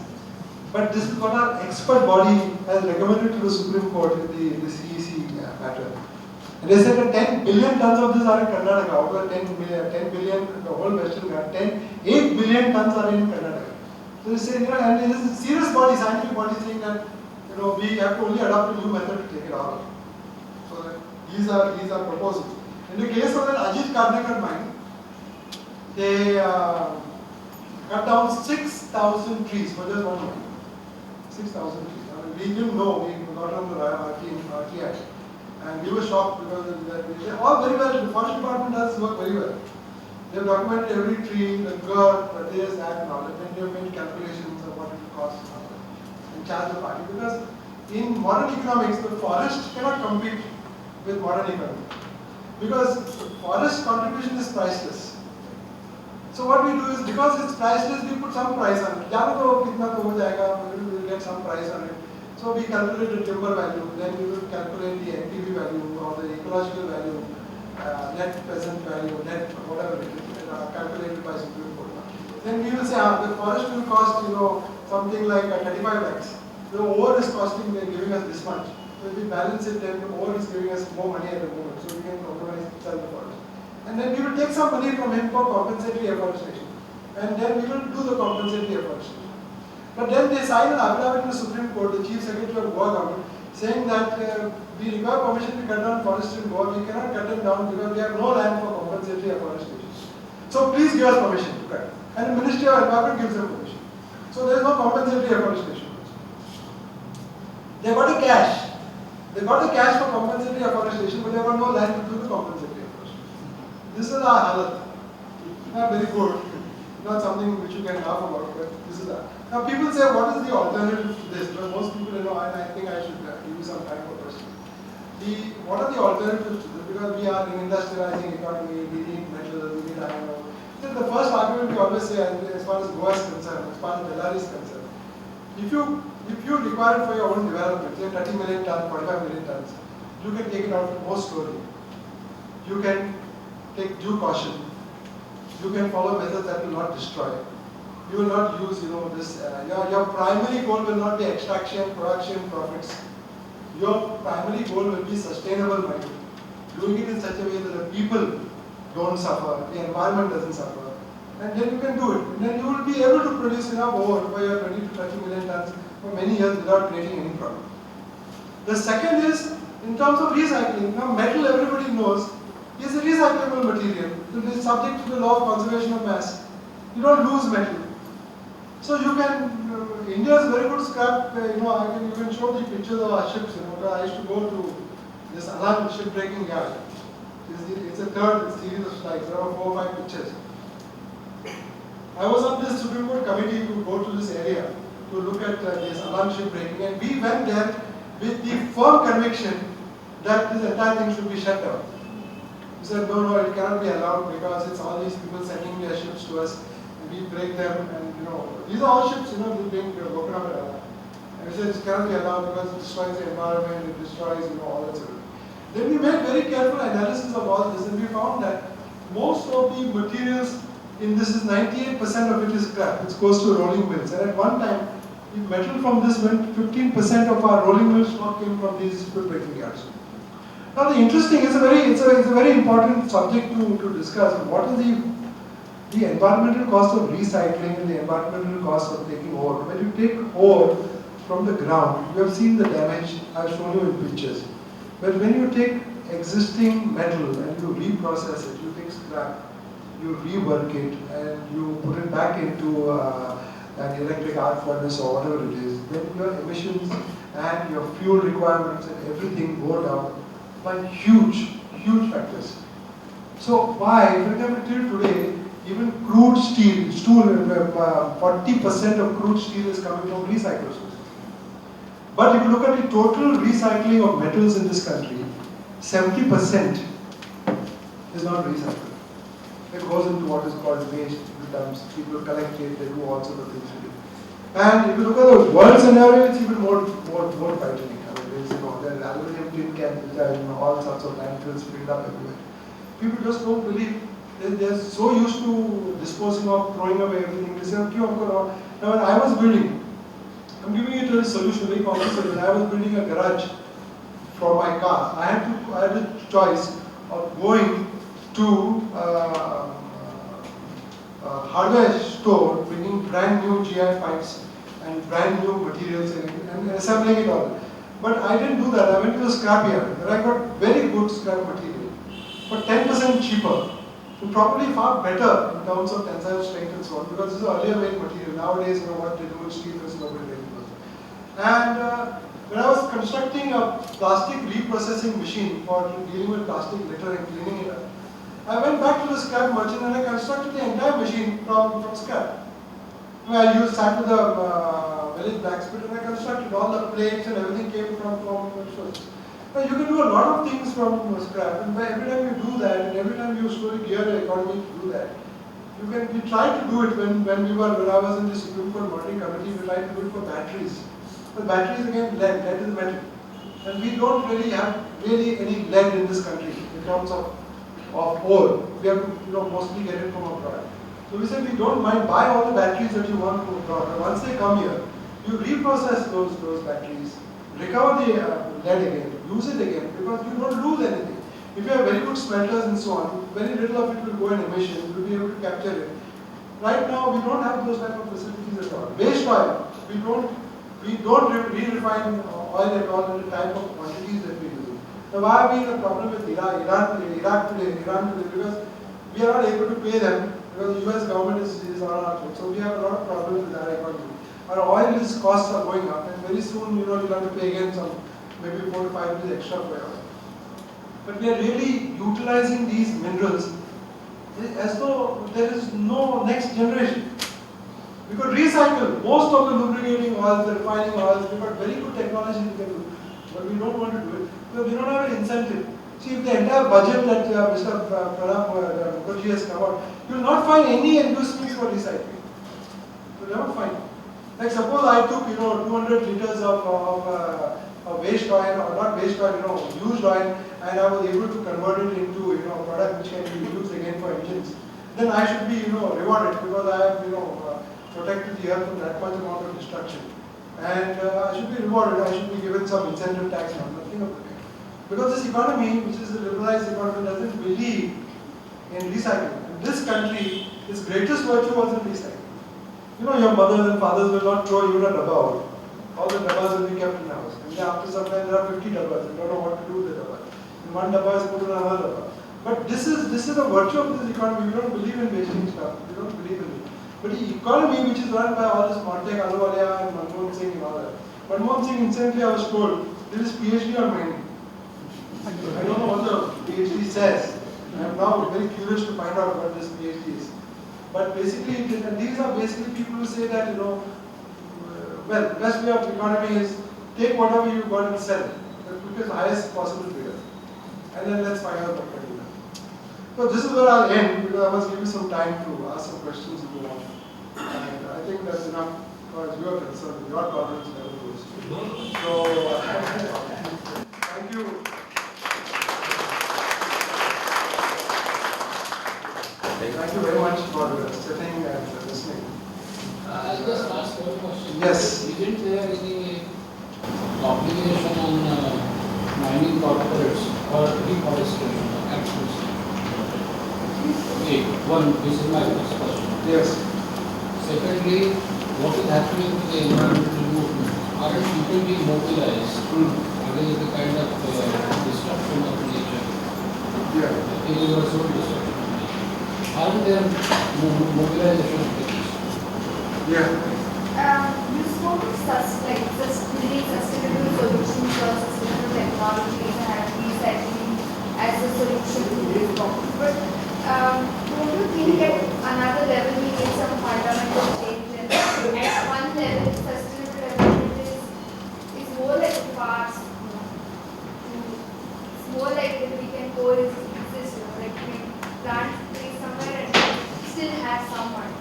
But this is what our expert body has recommended to the Supreme Court in the CEC matter. And they said that 10 billion tons of this are in Karnataka. Out of the 10 billion, the whole Western Ghats, 8 billion tons are in Karnataka. So they say, and it is a serious body, scientific body saying that, we have to only adopt a new method to take it out. So that these are proposals. In the case of the Ajit Karnakar mine, they cut down 6,000 trees for just one mine. 6,000 trees. We didn't know, we got on the RTI. And we were shocked because they all very well, the forest department does work very well. They have documented every tree, the girth, the this, that and all. And then they have made calculations of what it will cost and charge the party. Because in modern economics, the forest cannot compete with modern economy. Because forest contribution is priceless. So what we do is, because it's priceless, we put some price on it. We'll get some price on it. So we calculate the timber value, then we will calculate the NPV value or the ecological value, net present value, net whatever it is, calculated by Supreme Court. Then we will say the forest will cost something like 35 lakhs. The ore is costing, they are giving us this much. So if we balance it, then the ore is giving us more money at the moment, so we can compromise sell the forest. And then we will take some money from him for compensatory afforestation, and then we will do the compensatory afforestation. But then they signed an affidavit in the Supreme Court, the Chief Secretary of Goa government, saying that we require permission to cut down forest in Goa. We cannot cut them down because we have no land for compensatory afforestation. So please give us permission to cut. And the Ministry of Environment gives them permission. So there is no compensatory afforestation. They got the cash. They got the cash for compensatory afforestation, but they got no land to do the compensatory afforestation. This is our halat. Not very good. Not something which you can laugh about, but this is that. Now people say, what is the alternative to this? Well, most people know, and I think I should give you some time for questions. What are the alternatives to this? Because we are an industrializing economy, we need metal, we need iron ore. So the first argument we always say, as far as Goa is concerned, as far as Belarus is concerned, if you require it for your own development, say 30 million tons, 45 million tons, you can take it out more slowly. You can take due caution. You can follow methods that will not destroy. You will not use, this. Your primary goal will not be extraction, production, profits. Your primary goal will be sustainable mining. Doing it in such a way that the people don't suffer, the environment doesn't suffer, and then you can do it. And then you will be able to produce enough ore for your 20 to 30 million tons for many years without creating any problem. The second is in terms of recycling. Now, metal, everybody knows, is a recyclable material. It is subject to the law of conservation of mass. You don't lose metal. So you can, India is very good scrap, you can show the pictures of our ships, I used to go to this Alan shipbreaking yard. It's a third series of slides, there are 4 or 5 pictures. I was on this Supreme Court committee to go to this area to look at this Alan shipbreaking, and we went there with the firm conviction that this entire thing should be shut down. We said, no, it cannot be allowed because it's all these people sending their ships to us. We break them, and these are all ships, they're being broken up and all. And we said it cannot be allowed because it destroys the environment, it destroys, all that sort of thing. Then we made very careful analysis of all this, and we found that most of the materials in this is 98% of it is scrap. It goes to rolling mills, and at one time, the metal from this went 15% of our rolling mill stock came from these breaking yards. Now the interesting, it's a very important subject to discuss. What is the environmental cost of recycling and the environmental cost of taking ore? When you take ore from the ground, you have seen the damage, I've shown you in pictures. But when you take existing metal and you reprocess it, you take scrap, you rework it, and you put it back into an electric arc furnace or whatever it is, then your emissions and your fuel requirements and everything go down by huge factors. So why, for example, till today, even crude steel, 40% of crude steel is coming from recycled sources. But if you look at the total recycling of metals in this country, 70% is not recycled. It goes into what is called waste, it becomes, people collect it, they do all sorts of things with it. And if you look at the world scenario, it's even more frightening. There are aluminum tin cans, which are all sorts of landfills filled up everywhere. People just don't believe. They're so used to disposing of, throwing away everything. They say, okay, now when I was building, I'm giving you a solution, very common solution. I was building a garage for my car. I had the choice of going to a hardware store, bringing brand new GI pipes and brand new materials and assembling it all. But I didn't do that. I went to the scrap yard where I got very good scrap material, but 10% cheaper. And probably far better in terms of tensile strength and so on, because this is earlier made material. Nowadays, what they do with steel is nobody really knows. And when I was constructing a plastic reprocessing machine for dealing with plastic litter and cleaning it up, I went back to the scrap merchant and I constructed the entire machine from scrap. I sat with a village blacksmith and I constructed all the plates and everything came from sources. Now you can do a lot of things from scrap, and every time you do that, and every time you slowly gear the economy to do that, we tried to do it when I was in the Supreme Court monitoring committee, we tried to do it for batteries. But batteries again, lead is metal. And we don't really have any lead in this country in terms of ore. We have to mostly get it from abroad. So we said we don't mind, buy all the batteries that you want from abroad. And once they come here, you reprocess those batteries, recover the lead again, use it again, because you don't lose anything. If you have very good smelters and so on, very little of it will go in emission, you will be able to capture it. Right now, we don't have those type of facilities at all. Waste oil. We don't re-refine oil at all in the type of quantities that we use. Now why are we in a problem with Iran today? Because we are not able to pay them because the US government is on our foot. So we have a lot of problems with our economy. Our oil costs are going up, and very soon you'll have to pay again some maybe 4 to 5 rupees extra for oil. But we are really utilizing these minerals as though there is no next generation. We could recycle most of the lubricating oils, the refining oils. We've got very good technology we can do, but we don't want to do it because we don't have an incentive. See, if the entire budget that Mr. Pranab Mukherjee has come out, you will not find any inducements for recycling. You will never find. Like suppose I took 200 liters of waste oil, or not waste oil, used oil, and I was able to convert it into a product which can be used again for engines. Then I should be rewarded because I have protected the earth from that much amount of destruction. And I should be rewarded. I should be given some incentive tax on nothing of the kind. Because this economy, which is a liberalized economy, doesn't believe in recycling. And this country, its greatest virtue was in recycling. Your mothers and fathers will not throw you a dabba out. All the dabbas will be kept in the house. And then after some time there are 50 dabbas. You don't know what to do with the dabba. And one dabba is put in another dabba. But this is the virtue of this economy. We don't believe in wasting stuff. We don't believe in it. But the economy which is run by all this Montek, Ahluwalia and Manmohan Singh and all that. Manmohan Singh, incidentally I was told, there is PhD on mining. I don't know what the PhD says. I am now very curious to find out what this PhD is. But basically, these are basically people who say that, well, best way of economy is take whatever you got and sell. Put the highest possible figure. And then let's find out what can be done. So this is where I'll end because I must give you some time to ask some questions if you want. And I think that's enough as far as you are concerned. Your tolerance never goes. So, thank you. Thank you very much for sitting and listening. I'll just ask one question. Yes. Isn't there any obligation on mining corporates or reforestation actions? Okay, this is my first question. Yes. Secondly, what is happening to the environmental movement? Aren't people being mobilized against the kind of destruction of nature? Yeah. Irreversible destruction of nature. Aren't there mobilization activities? Yeah. You spoke of building sustainable solutions or sustainable technologies and recycling as a solution to this problem. But don't you think at another level we need some fundamental change? And at one level, sustainable development is more like a past. It's more like that we can coexist, like we plant trees somewhere and still have someone.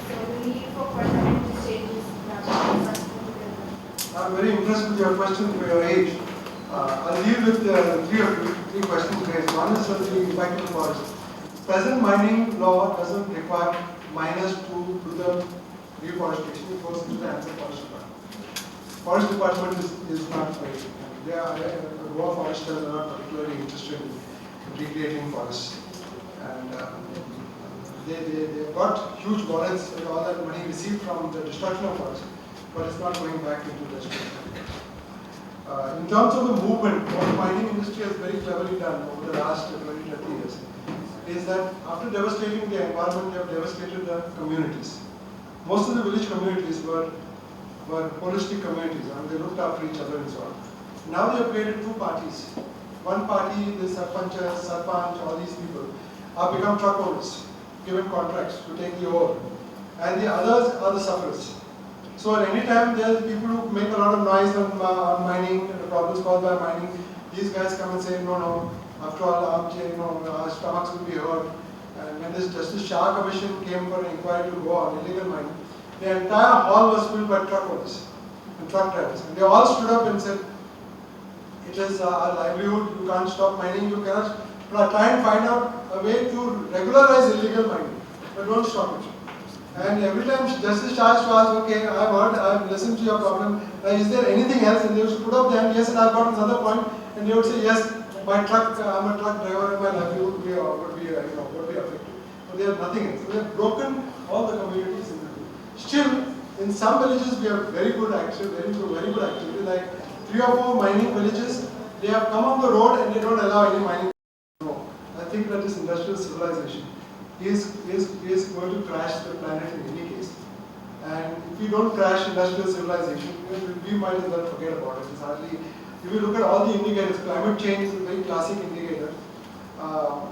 So the need for fundamental changes in sustainable development. I'm very impressed with your question for your age. I'll deal with three questions raised. One is the impact of the forest. Present mining law doesn't require miners to do the reforestation. It goes into the hands of forest department. Forest department is not very. The Goa foresters are not particularly interested in recreating forests, and they've got huge wallets with all that money received from the destruction of forests, but it's not going back into restoration. In terms of the movement, what the mining industry has very cleverly done over the last 20-30 years is that after devastating the environment, they have devastated the communities. Most of the village communities were holistic communities and they looked after each other and so on. Now they have created two parties. One party, the sarpanchas, sarpanch, all these people have become truck owners, given contracts to take the ore. And the others are the sufferers. So at any time there are people who make a lot of noise on mining, and the problems caused by mining. These guys come and say, no, after all, our stomachs will be hurt. And when this Justice Shah Commission came for an inquiry to go on illegal mining, the entire hall was filled by truck owners and truck drivers. And they all stood up and said, it is our livelihood, you can't stop mining, you cannot try and find out a way to regularize illegal mining, but don't stop it. And every time Justice Shah used to ask, okay, I've listened to your problem, is there anything else? And they used to put up their hand, yes, and I've got another point, and they would say, yes, my truck, I'm a truck driver and my livelihood would be affected. But they have nothing else. So they have broken all the communities in the group. Still, In some villages, we have very good activity. Like 3 or 4 mining villages, they have come on the road and they don't allow any mining. No, I think that this industrial civilization is going to crash the planet in any case. And if we don't crash industrial civilization, we might as well forget about it. It's hardly. If you look at all the indicators, climate change is a very classic indicator.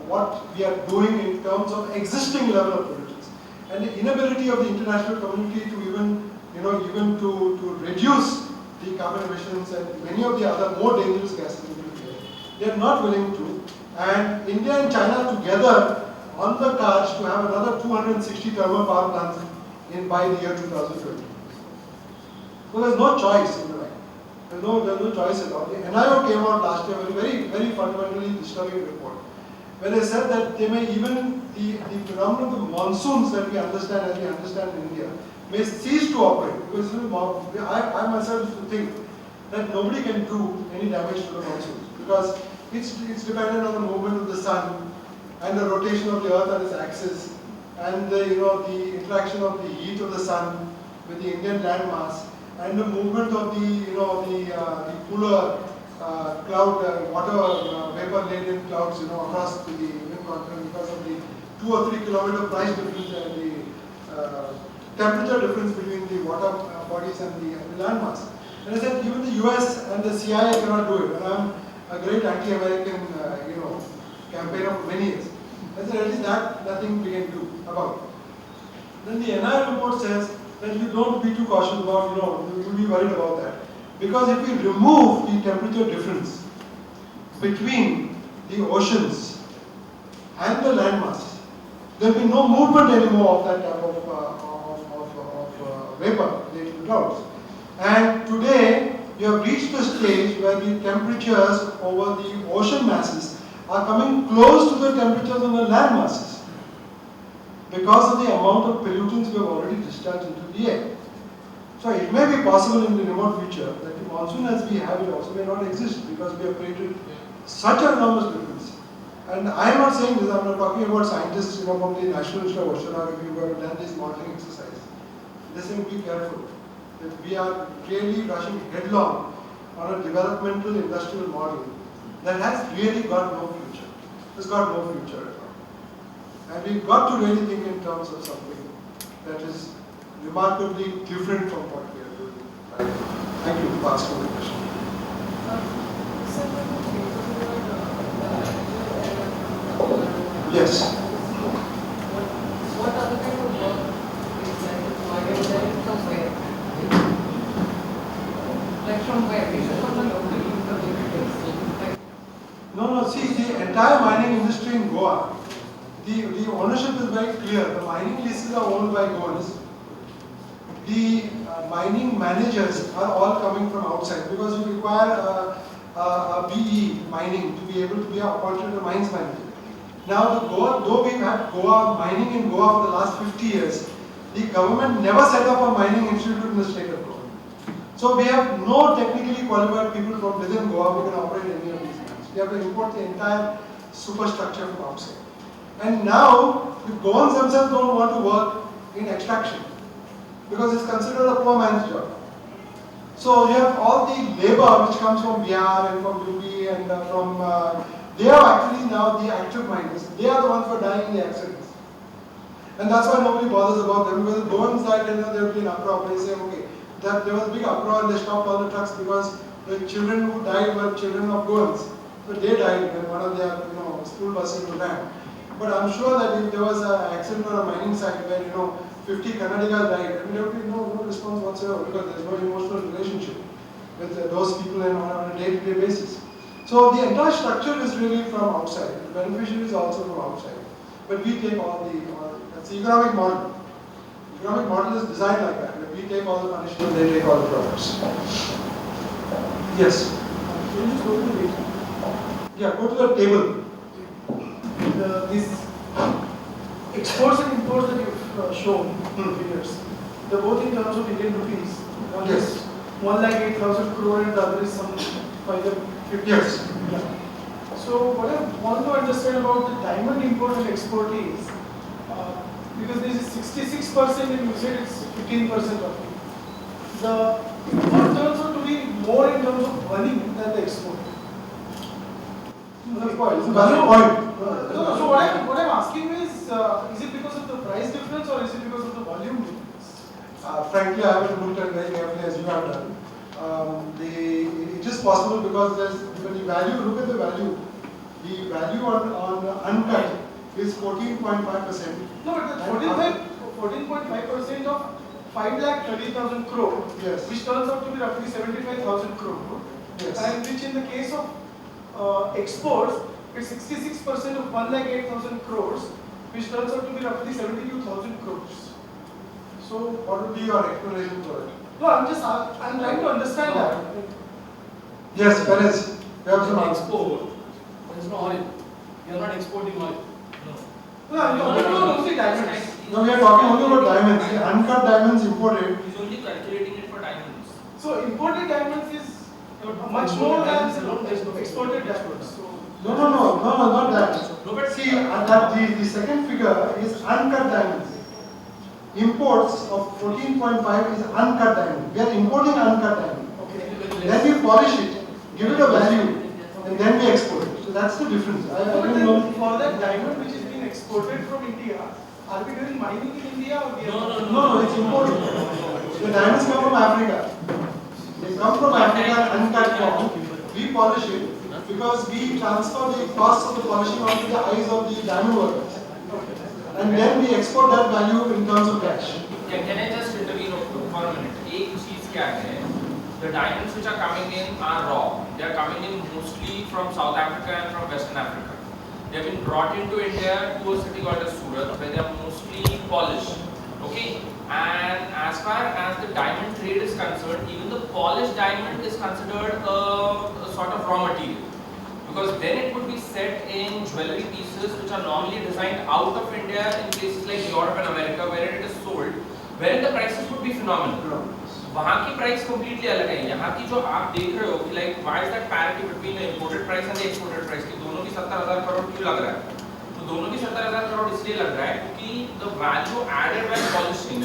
What we are doing in terms of existing level of pollutants, and the inability of the international community to even to reduce the carbon emissions and many of the other more dangerous gases into the air. They are not willing to. And India and China together on the cards to have another 260 thermal power plants by the year 2020. So there's no choice in the line. There's no choice at all. The NIO came out last year with a very fundamentally disturbing report, where they said that they may even, the phenomenon of the monsoons that we understand as we understand in India, may cease to operate. Because I myself think that nobody can do any damage to the monsoons, because it's dependent on the movement of the sun and the rotation of the earth on its axis, and the interaction of the heat of the sun with the Indian land mass, and the movement of the cooler cloud, water vapor laden clouds across the Indian continent because of the 2 or 3 kilometer price difference and the temperature difference between the water bodies and the land mass. And I said even the US and the CIA cannot do it. And I'm a great anti-American campaigner for many years. I said at least that nothing we can do about it. Then the NI report says that you don't be too cautious about, you be worried about that. Because if we remove the temperature difference between the oceans and the land mass, there will be no movement anymore of that type of vapor related to clouds. And today, we have reached the stage where the temperatures over the ocean masses are coming close to the temperatures on the land masses because of the amount of pollutants we have already discharged into the air. So it may be possible in the remote future that the monsoon as we have it also may not exist because we have created such an enormous difference. And I am not saying this, I am not talking about scientists from the National Institute of Oceanography who have done this modeling exercise. They say be careful that we are really rushing headlong on a developmental industrial model that has really got no future. It's got no future at all. And we've got to really think in terms of something that is remarkably different from what we are doing. Thank you for asking the question. Yes. What other kind of work is like from where? Like from where? Is it from the local? No, see, the entire mining industry in Goa, the ownership is very clear. The mining leases are owned by Goans. The mining managers are all coming from outside because you require a BE mining to be able to be appointed a mines manager. Now, though we've had Goa mining in Goa for the last 50 years, the government never set up a mining institute in the state of Goa. So we have no technically qualified people from within Goa who can operate any of these mines. We have to import the entire superstructure from outside. And now, the Goans themselves don't want to work in extraction because it's considered a poor man's job. So you have all the labor which comes from Bihar and from UP and they are actually now the active miners. They are the ones who are dying in the accidents. And that's why nobody bothers about them because the Goans died and there will be an uproar. They say, okay, that there was a big uproar and they stopped all the trucks because the children who died were children of Goans. So they died when one of their school buses was rammed. But I'm sure that if there was an accident on a mining site where 50 Kannadigas died, I mean, there would be no response whatsoever because there's no emotional relationship with those people on a day-to-day basis. So the entire structure is really from outside. The beneficiary is also from outside. But we take that's the economic model. The economic model is designed like that. We take all the punishment, they take all the profits. Yes? Can you just go to the meeting? Yeah, go to the table. These exports and imports that you've shown figures, they're both in terms of Indian rupees. One Yes. is 1,08,000 crore and the other is some 550. Yes. Yeah. So what I want to understand about the diamond import and export is, because this is 66% and you said it's 15% roughly. the import turns out to be more in terms of money than the export. That's point. It's a valid point. No, so what I'm asking is it because of the price difference or is it because of the volume difference? Frankly, I haven't looked at it very carefully as you have done. It is possible because when you look at the value on uncut is 14.5%. No, but the 14.5% of 5,30,000 crore, Yes. which turns out to be roughly 75,000 crore, Yes. and which in the case of exports, it's 66% of 1,08,000 crores, which turns out to be roughly 72,000 crores. So, what would be your explanation for it? No, I'm trying to understand that. Yes, Perez. You have some answer. Export, there is no oil. You are not exporting oil. No, I'm talking about only diamonds. No, we are talking only about diamonds. The uncut diamonds imported. He's only calculating it for diamonds. So imported diamonds is much more than exported diamonds. So No, not that. No, but See, the second figure is uncut diamonds. Imports of 14.5 is uncut diamond. We are importing uncut diamond. okay. Then we polish it, give it a value, and then we export it. So that's the difference. I But don't then know. for that diamond which is being exported from India, are we doing mining in India or we are No, it's imported. The diamonds come from Africa. They come from Africa in uncut form. We polish it because we transfer the cost of the polishing onto the eyes of the diamond workers. And then we export that value in terms of cash. can I just intervene for a minute? एक चीज क्या है? The diamonds which are coming in are raw. They are coming in mostly from South Africa and from Western Africa. They have been brought into India to a city called as Surat, where they are mostly polished. Okay? And as far as the diamond trade is concerned, even the polished diamond is considered a sort of raw material. Because then it would be set in jewelry pieces which are normally designed out of India in places like Europe and America, where it is sold, wherein the prices would be phenomenal. वहाँ की price completely अलग है. यहाँ की जो आप देख रहे हो कि like why is that parity between the imported price and the exported price कि दोनों की 70,000 करोड़ क्यों लग रहा है? तो दोनों की 70,000 करोड़ इसलिए लग रहा है क्योंकि the value added by polishing,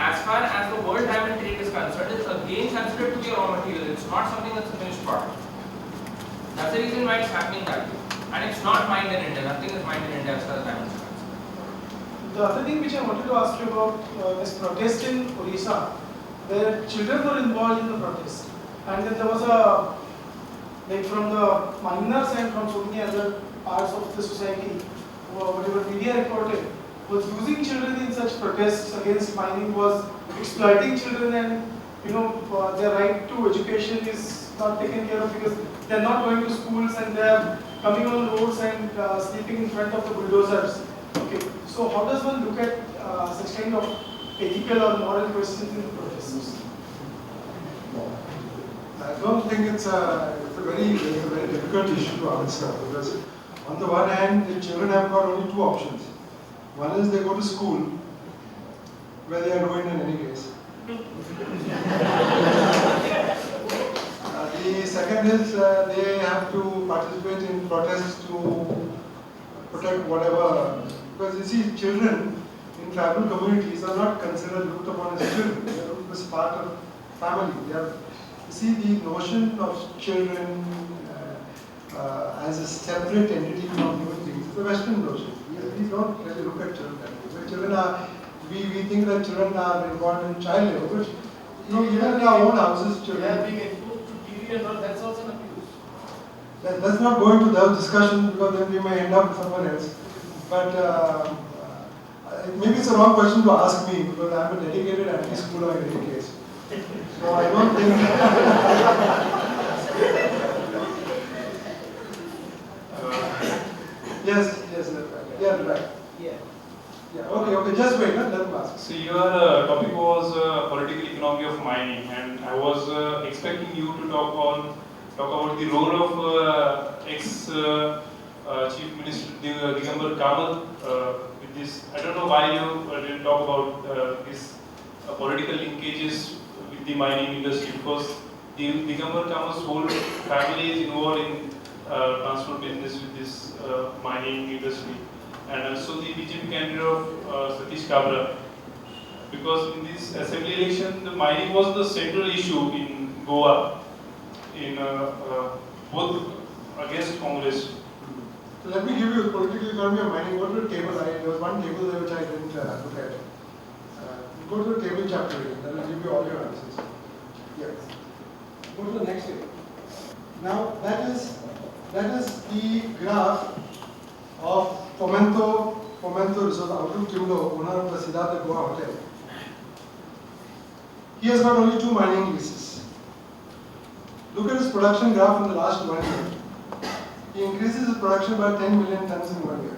as far as the world diamond trade is concerned, is again considered to be a raw material. It's not something that's a finished product. That's the reason why it's happening that way. And it's not mined in India. Nothing is mined in India as far as diamonds are concerned. The other thing which I wanted to ask you about this protest in Odisha, where children were involved in the protest, and then there was like from the miners and from so many other parts of the society, whatever media reported, was using children in such protests against mining, was exploiting children, and their right to education is not taken care of because they are not going to schools and they are coming on roads and sleeping in front of the bulldozers. Okay, so how does one look at such kind of ethical or moral questions in the protests? I don't think it's a very difficult issue to answer because on the one hand, the children have got only two options. One is they go to school, where they are ruined in any case. The second is they have to participate in protests to protect whatever. Because you see, children in tribal communities are not considered looked upon as children. They are looked as part of family. You see, the notion of children as a separate entity from human beings is a Western notion. We don't really look at children that way. When children are, we think that children are involved in child labor, but even in our own houses, They children. are being exposed to TV and all, that's also an abuse. Let's not go into that discussion because then we may end up somewhere else. But maybe it's a wrong question to ask me because I'm a dedicated anti-schooler in any case. So I don't think. Yes, right. Yeah, okay, just wait, let them ask. So your topic was political economy of mining, and I was expecting you to talk about the role of ex-Chief Minister Digambar Kamal with this. I don't know why you didn't talk about this political linkages with the mining industry, because Digambar Kamal's whole family is involved in transport business with this mining industry. And also the BJP candidate of Satish Kabra because in this assembly election, the mining was the central issue in Goa, in both against Congress. So let me give you a political economy of mining. Go to the table. There was one table there which I didn't look at. Go to the table chapter again. That will give you all your answers. Yes. Go to the next table. Now that is the graph of Fomento Resort Outlook Timlo, owner of the Siddhartha Goa Hotel. He has got only 2 mining leases. Look at his production graph in the last 1 year. He increases his production by 10 million tons in 1 year.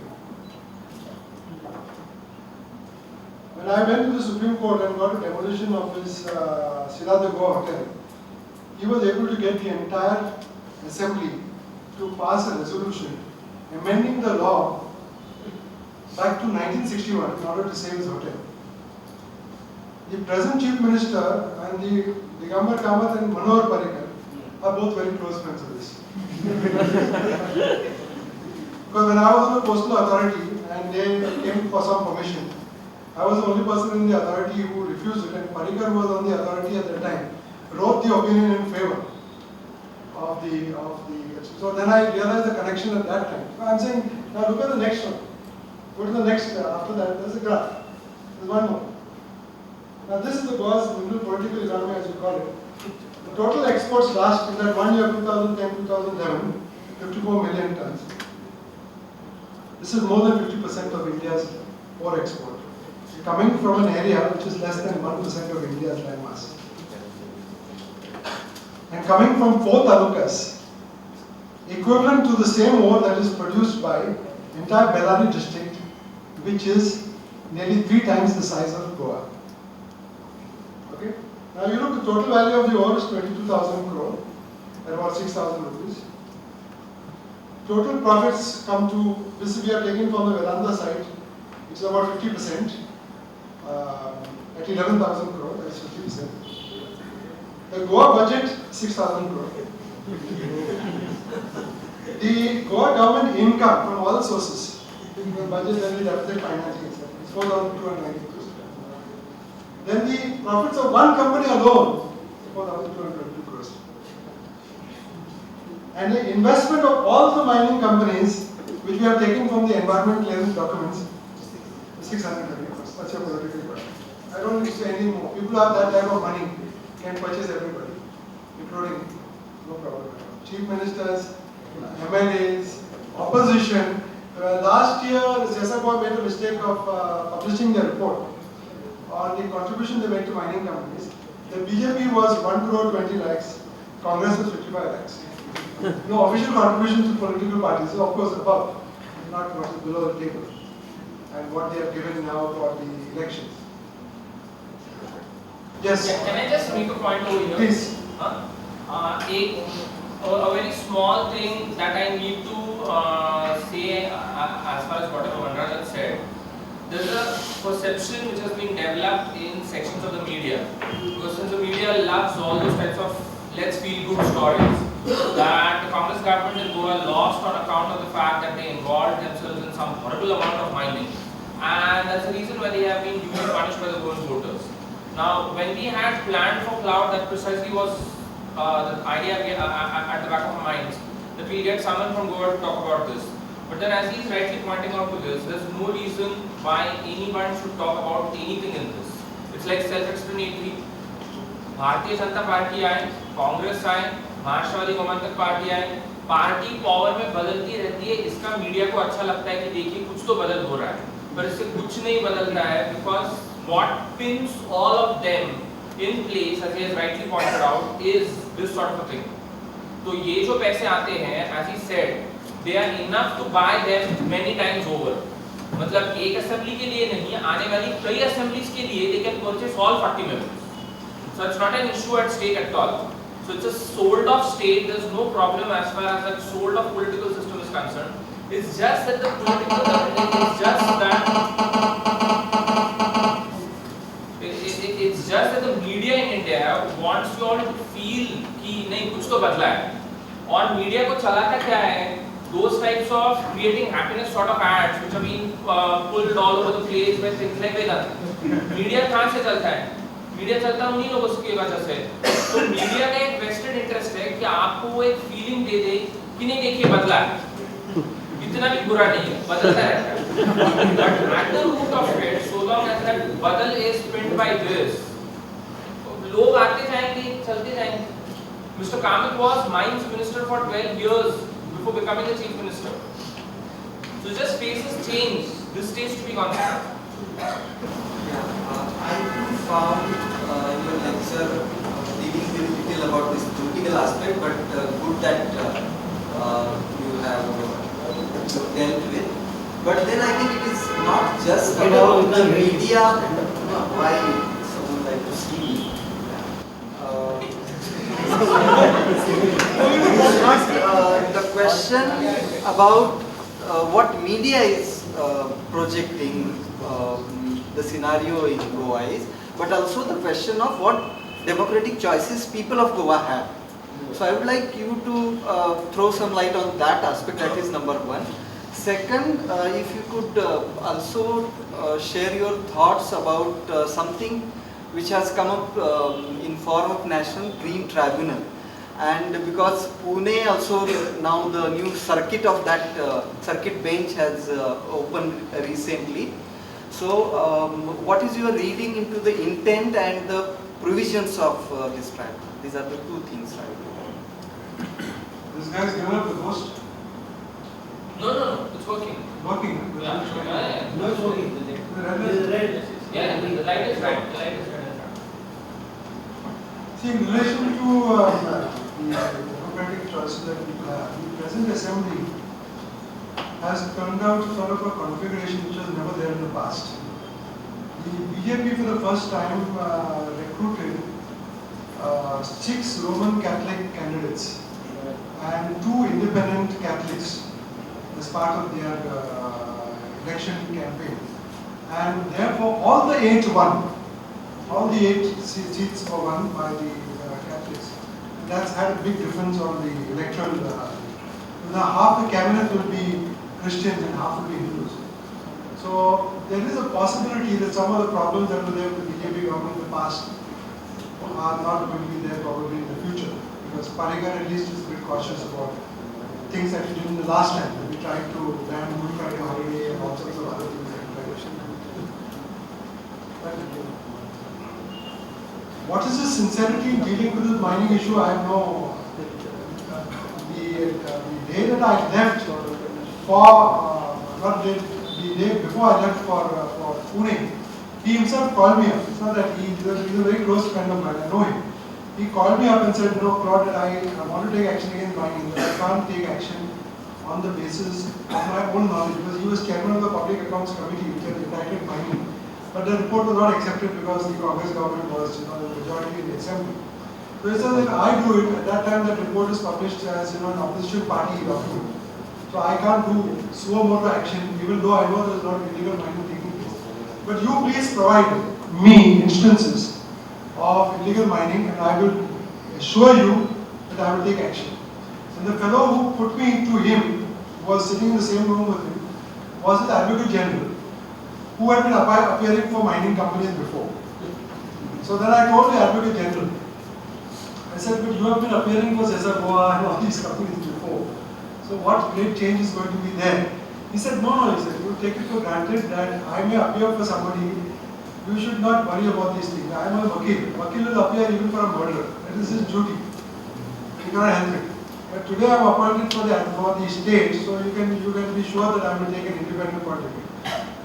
When I went to the Supreme Court and got a demolition of his Siddhartha Goa Hotel, he was able to get the entire assembly to pass a resolution amending the law back to 1961 in order to save his hotel. The present Chief Minister and the Digambar Kamath and Manohar Parrikar are both very close friends of this. Because when I was on the Postal Authority and they came for some permission, I was the only person in the authority who refused it, and Parrikar was on the authority at that time, wrote the opinion in favor of the. So then I realized the connection at that time. So I'm saying, now look at the next one. Go to the next, after that, there's a graph. There's one more. Now this is the Goa's mineral political economy, as you call it. The total exports last in that 1 year, 2010-2011, 54 million tons. This is more than 50% of India's ore export. Coming from an area which is less than 1% of India's land mass. And coming from 4 talukas, equivalent to the same ore that is produced by entire Bellary district, which is nearly 3 times the size of Goa. Okay? Now you look, the total value of the ore is 22,000 crore, at about 6,000 rupees. Total profits come to, this we are taking from the Vedanta site, which is about 50%, at 11,000 crore, that's 50%. The Goa budget, 6,000 crore. The Goa government income from all sources, the budget and the deficit financing, etc., is 4,290 crores. Then the profits of one company alone, 4,222 crores. And the investment of all the mining companies, which we have taken from the environment clearance documents, 630 crores. That's your political question. I don't need to say any more. People who have that type of money can purchase everybody, including, no problem. Chief ministers, MLAs, opposition. Last year, Sesagwa made a mistake of publishing their report on the contribution they made to mining companies. The BJP was 1 crore 20 lakhs, Congress was 55 lakhs. No official contribution to political parties, so of course above, not what is below the table, and what they have given now for the elections. Yes? Can I just make a point over here? Please. A very small thing that I need to say as far as whatever Vanraj has said. There is a perception which has been developed in sections of the media, because since the media loves all those types of let's feel good stories, that the Congress government in Goa lost on account of the fact that they involved themselves in some horrible amount of mining, and that's the reason why they have been duly punished by the Goan voters. Now, when we had planned for Claude, that precisely was the idea at the back of our minds, that we'll get someone from Goa to talk about this. But then, as he's rightly pointing out to this, there's no reason why anyone should talk about anything in this. It's like self-explanatory. Bharatiya Janata Party आए, कांग्रेस आए, Maharashtrawadi Gomantak party आए, party power में बदलती रहती है. इसका media को अच्छा लगता है कि देखिए कुछ तो बदल हो रहा है, पर इससे कुछ नहीं बदल रहा है, because what pins all of them in place, as he has rightly pointed out, is this sort of a thing. तो ये जो पैसे आते हैं, as he said, they are enough to buy them many times over. मतलब एक assembly के लिए नहीं, आने वाली कई असेंबलीज के लिए they can purchase all 40 members. So it's not an issue at stake at all. So it's a sold off state. There's no problem as far as that sold off political system is concerned. It's just that the political, it's just that the media in India wants you all to feel कि नहीं कुछ तो बदला है. और media को चलाता क्या है? those types of creating happiness sort of ads which are being pulled all over the place where things like that. Media कहाँ से चलता है? मीडिया चलता है उन्हीं लोगों की वजह से। तो मीडिया का एक वेस्टेड इंटरेस्ट है कि आपको वो एक फीलिंग दे दे कि नहीं देखिए बदला है, इतना भी बुरा नहीं है, बदलता रहता है। But at the root of it, so long as that बदल is pinned by this, लोग आते जाएंगे, चलते जाएंगे। Mr. Kamit was mines minister for 12 years before becoming the chief minister. So just faces change. This stays to be constant. I too found your lecture dealing very little about this political aspect, but good that you have dealt with. But then I think it is not just about the media. Why someone like to see? The question about what media is projecting the scenario in Goa is, but also the question of what democratic choices people of Goa have. So I would like you to throw some light on that aspect. That is number one. Second, if you could also share your thoughts about something which has come up in form of National Green Tribunal. And because Pune also now the new circuit of that circuit bench has opened recently. So what is your reading into the intent and the provisions of this tribunal? These are the two things. This guy's given up the ghost. No, it's working. Working. Yeah. No, it's working. The red light. Yeah, the light is right. The light is right. See, in relation to the democratic choices that people have, the present assembly has turned out sort of a configuration which was never there in the past. The BJP for the first time recruited 6 Roman Catholic candidates and 2 independent Catholics as part of their election campaign. And therefore all the 8 won. All the 8 seats were won by the Catholics. And that's had a big difference on the electoral. Now half the cabinet will be Christians and half will be Hindus. So there is a possibility that some of the problems that were there with the BJP government in the past are not going to be there probably in the future. Because Parekar at least is a bit cautious about things that he did in the last time. We tried to ban Good Friday holiday and all sorts of other things that he tried to do. What is the sincerity in dealing with this mining issue? I know the day that I left the day before I left for Pune, he himself called me up. It's not that he's a very close friend of mine, I know him. He called me up and said, Claude, I want to take action against mining, but I can't take action on the basis of my own knowledge, because he was chairman of the Public Accounts Committee which had indicted mining. But the report was not accepted because the Congress government was, the majority in the assembly. So he said that I do it. At that time, that report is published as, an opposition party document. So I can't do suo motu action, even though I know there is not illegal mining taking place. But you please provide me instances of illegal mining, and I will assure you that I will take action. And the fellow who put me to him, who was sitting in the same room with him, was the Advocate General, who had been appearing for mining companies before. So then I told the Advocate General, I said, but you have been appearing for Cesar Goa and all these companies before. So what great change is going to be there? He said, no, he said, you take it for granted that I may appear for somebody. You should not worry about these things. I am a vakil. Vakil will appear even for a murderer. That is his duty. He cannot help it. But today I am appointed for the state, so you can be sure that I will take an independent point of view.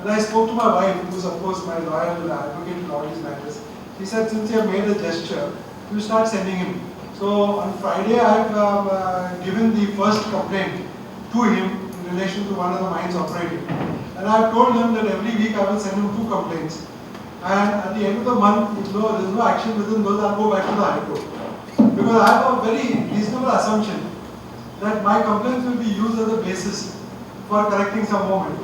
And I spoke to my wife, who is of course my loyal advocate in all these matters. She said, since you have made a gesture, you start sending him. So on Friday I have given the first complaint to him in relation to one of the mines operating. And I have told him that every week I will send him 2 complaints. And at the end of the month, if there is no action within those, I will go back to the High Court. Because I have a very reasonable assumption that my complaints will be used as a basis for correcting some moment.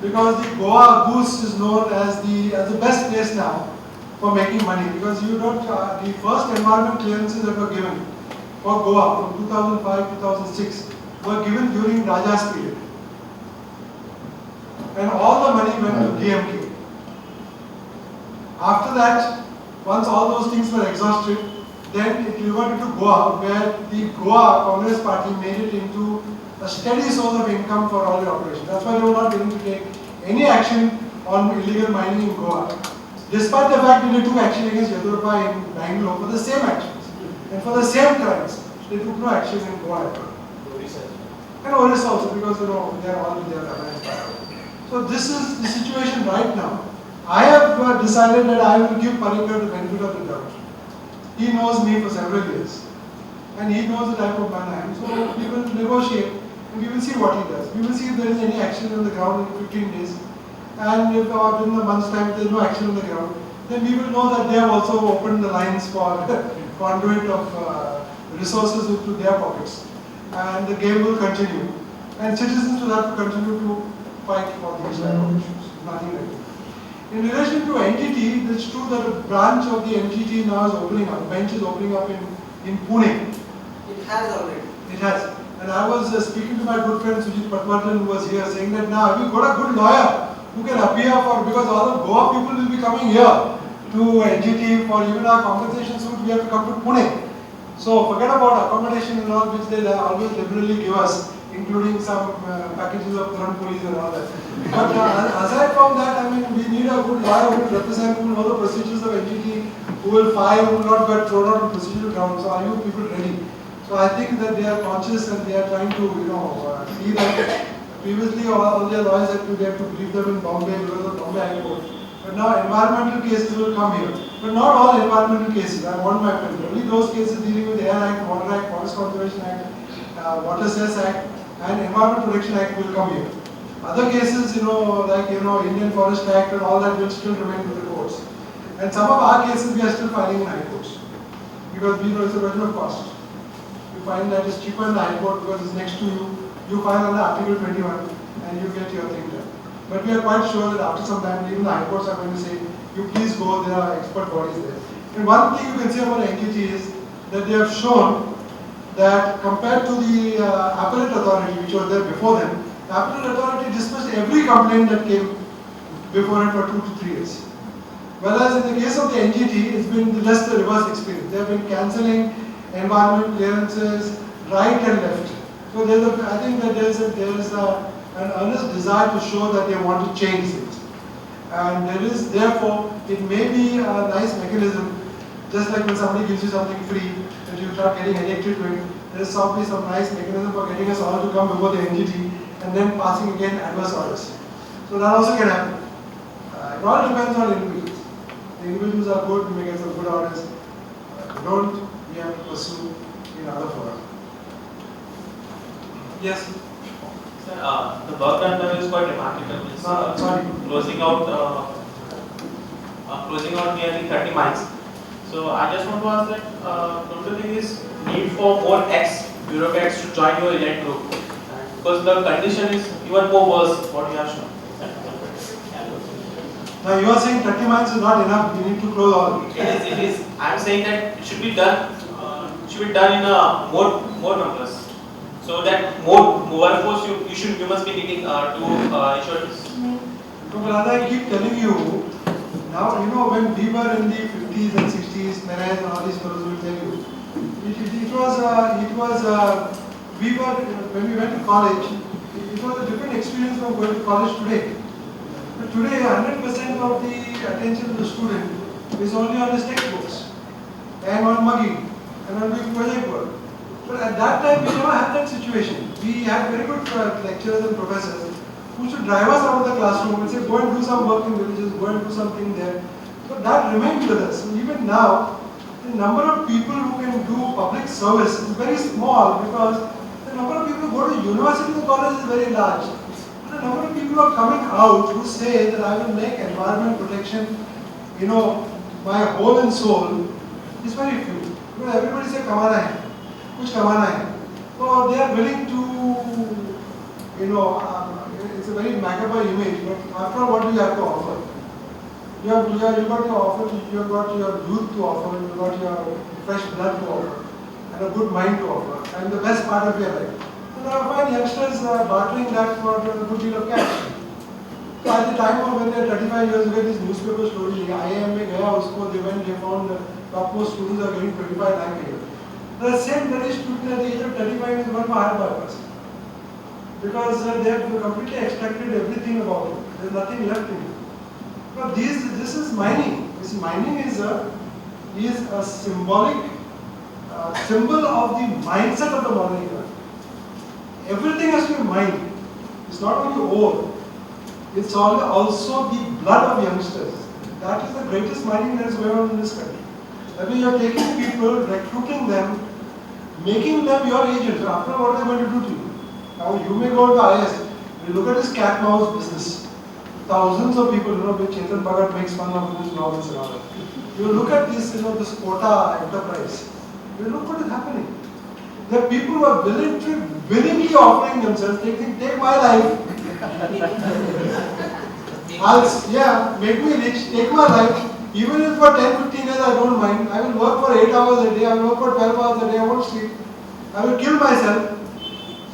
Because the Goa goose is known as the best place now for making money, because you don't the first environment clearances that were given for Goa from 2005 2006 were given during Raja's period. And all the money went to DMK. After that, once all those things were exhausted, then it reverted to Goa, where the Goa Congress Party made it into a steady source of income for all the operations. That's why they were not willing to take any action on illegal mining in Goa, despite the fact that they took action against Yadurappa in Bangalore for the same actions and for the same crimes. They took no action in Goa at all. And Orissa also, because they are all in their alliance. So this is the situation right now. I have decided that I will give Parikar the benefit of the doubt. He knows me for several years, and he knows the type of man I am. So we will negotiate, and we will see what he does. We will see if there is any action on the ground in 15 days. And if within a month's time there is no action on the ground, then we will know that they have also opened the lines for conduit of resources into their pockets. And the game will continue. And citizens will have to continue to fight for these type of issues. Nothing like that. In relation to NTT, it's true that a branch of the NTT now is opening up, bench is opening up in Pune. It has already. It has. And I was speaking to my good friend Sujit Patwardhan, who was here, saying that now have you got a good lawyer who can appear for, because all the Goa people will be coming here to NTT for even our compensation suit, we have to come to Pune. So forget about accommodation and all, which they always liberally give us, including some packages of Karan police and all that. But aside from that, I mean, we need a good lawyer who will represent, who will know the procedures of NTT, who will file, who will not get thrown out on procedural grounds. So are you people ready? So I think that they are conscious and they are trying to, see that previously all their lawyers had to brief them in Bombay because of Bombay High Court. But now environmental cases will come here. But not all environmental cases, I want my friend. Only those cases dealing with Air Act, Water Act, Forest Conservation Act, Water Cess Act, and Environment Protection Act will come here. Other cases, like Indian Forest Act and all that will still remain with the courts. And some of our cases we are still filing in high courts. Because we know it's a question of cost. You find that it's cheaper in the high court because it's next to you. You file under Article 21 and you get your thing done. But we are quite sure that after some time, even the high courts are going to say, you please go, there are expert bodies there. And one thing you can say about NTT is that they have shown that compared to the appellate authority which was there before them, the appellate authority dismissed every complaint that came before it for 2 to 3 years. Whereas in the case of the NGT, it's been just the reverse experience. They have been cancelling environment clearances right and left. So I think that there is an earnest desire to show that they want to change it. And there is, therefore, it may be a nice mechanism, just like when somebody gives you something free, that you start getting addicted to it. There is probably some nice mechanism for getting us all to come before the NGT and then passing again adverse orders. So that also can happen. It all depends on individuals. The individuals are good, we may get some good orders. If they don't, we have to pursue in other fora. Yes? Sir, the work done there is quite remarkable. It's closing out nearly 30 miles. So I just want to ask that, don't you think is need for more bureaucrats to join your elite group? Because the condition is even more worse what you have shown. Now you are saying 30 miles is not enough, we need to close all. It is. I am saying that it should be done. In more numbers. So that more workforce you must be needing to ensure this. No, but as I keep telling you, now when we were in the 50s and 60s, Perez and all these fellows will tell you, when we went to college, it was a different experience from going to college today. But today, 100% of the attention of the student is only on his textbooks and on mugging and on doing project work. But at that time, we never had that situation. We had very good lecturers and professors who should drive us out of the classroom and say, go and do some work in villages, go and do something there. So that remained with us. So even now, the number of people who can do public service is very small because the number of people who go to university and college is very large. But the number of people who are coming out who say that I will make environment protection, my whole and soul is very few. Because everybody says, kamana hai. Kuch kamana hai. So they are willing to, it's a very macabre image, but after all, what do you have to offer? You have got to offer, you have got your youth to offer, you have got your fresh blood to offer, and a good mind to offer, and the best part of your life. So But I find youngsters bartering that for a good deal of cash. So at the time of when they are 35 years, you get this newspaper story, IIM mein gaya usko, they went, they found topmost students are getting 25 lakh a year. The same very student at the age of 35 is gone for higher bypass. Because they have completely extracted everything about it. There is nothing left in it. But this is mining. This mining is a symbolic symbol of the mindset of the modern era. Everything has to be mined. It's not only ore, it's also the blood of youngsters. That is the greatest mining that is going on in this country. That means you are taking people, recruiting them, making them your agents. After what are they going to do to you? Now you may go to IS. You look at this cat mouse business. Thousands of people, which Chetan Bhagat makes fun of in his novels and all that. You look at this, this quota enterprise. You look what is happening. There are people who are willingly offering themselves, take my life. Make me rich, take my life. Even if for 10-15 years I don't mind. I will work for 8 hours a day, I will work for 12 hours a day, I won't sleep. I will kill myself,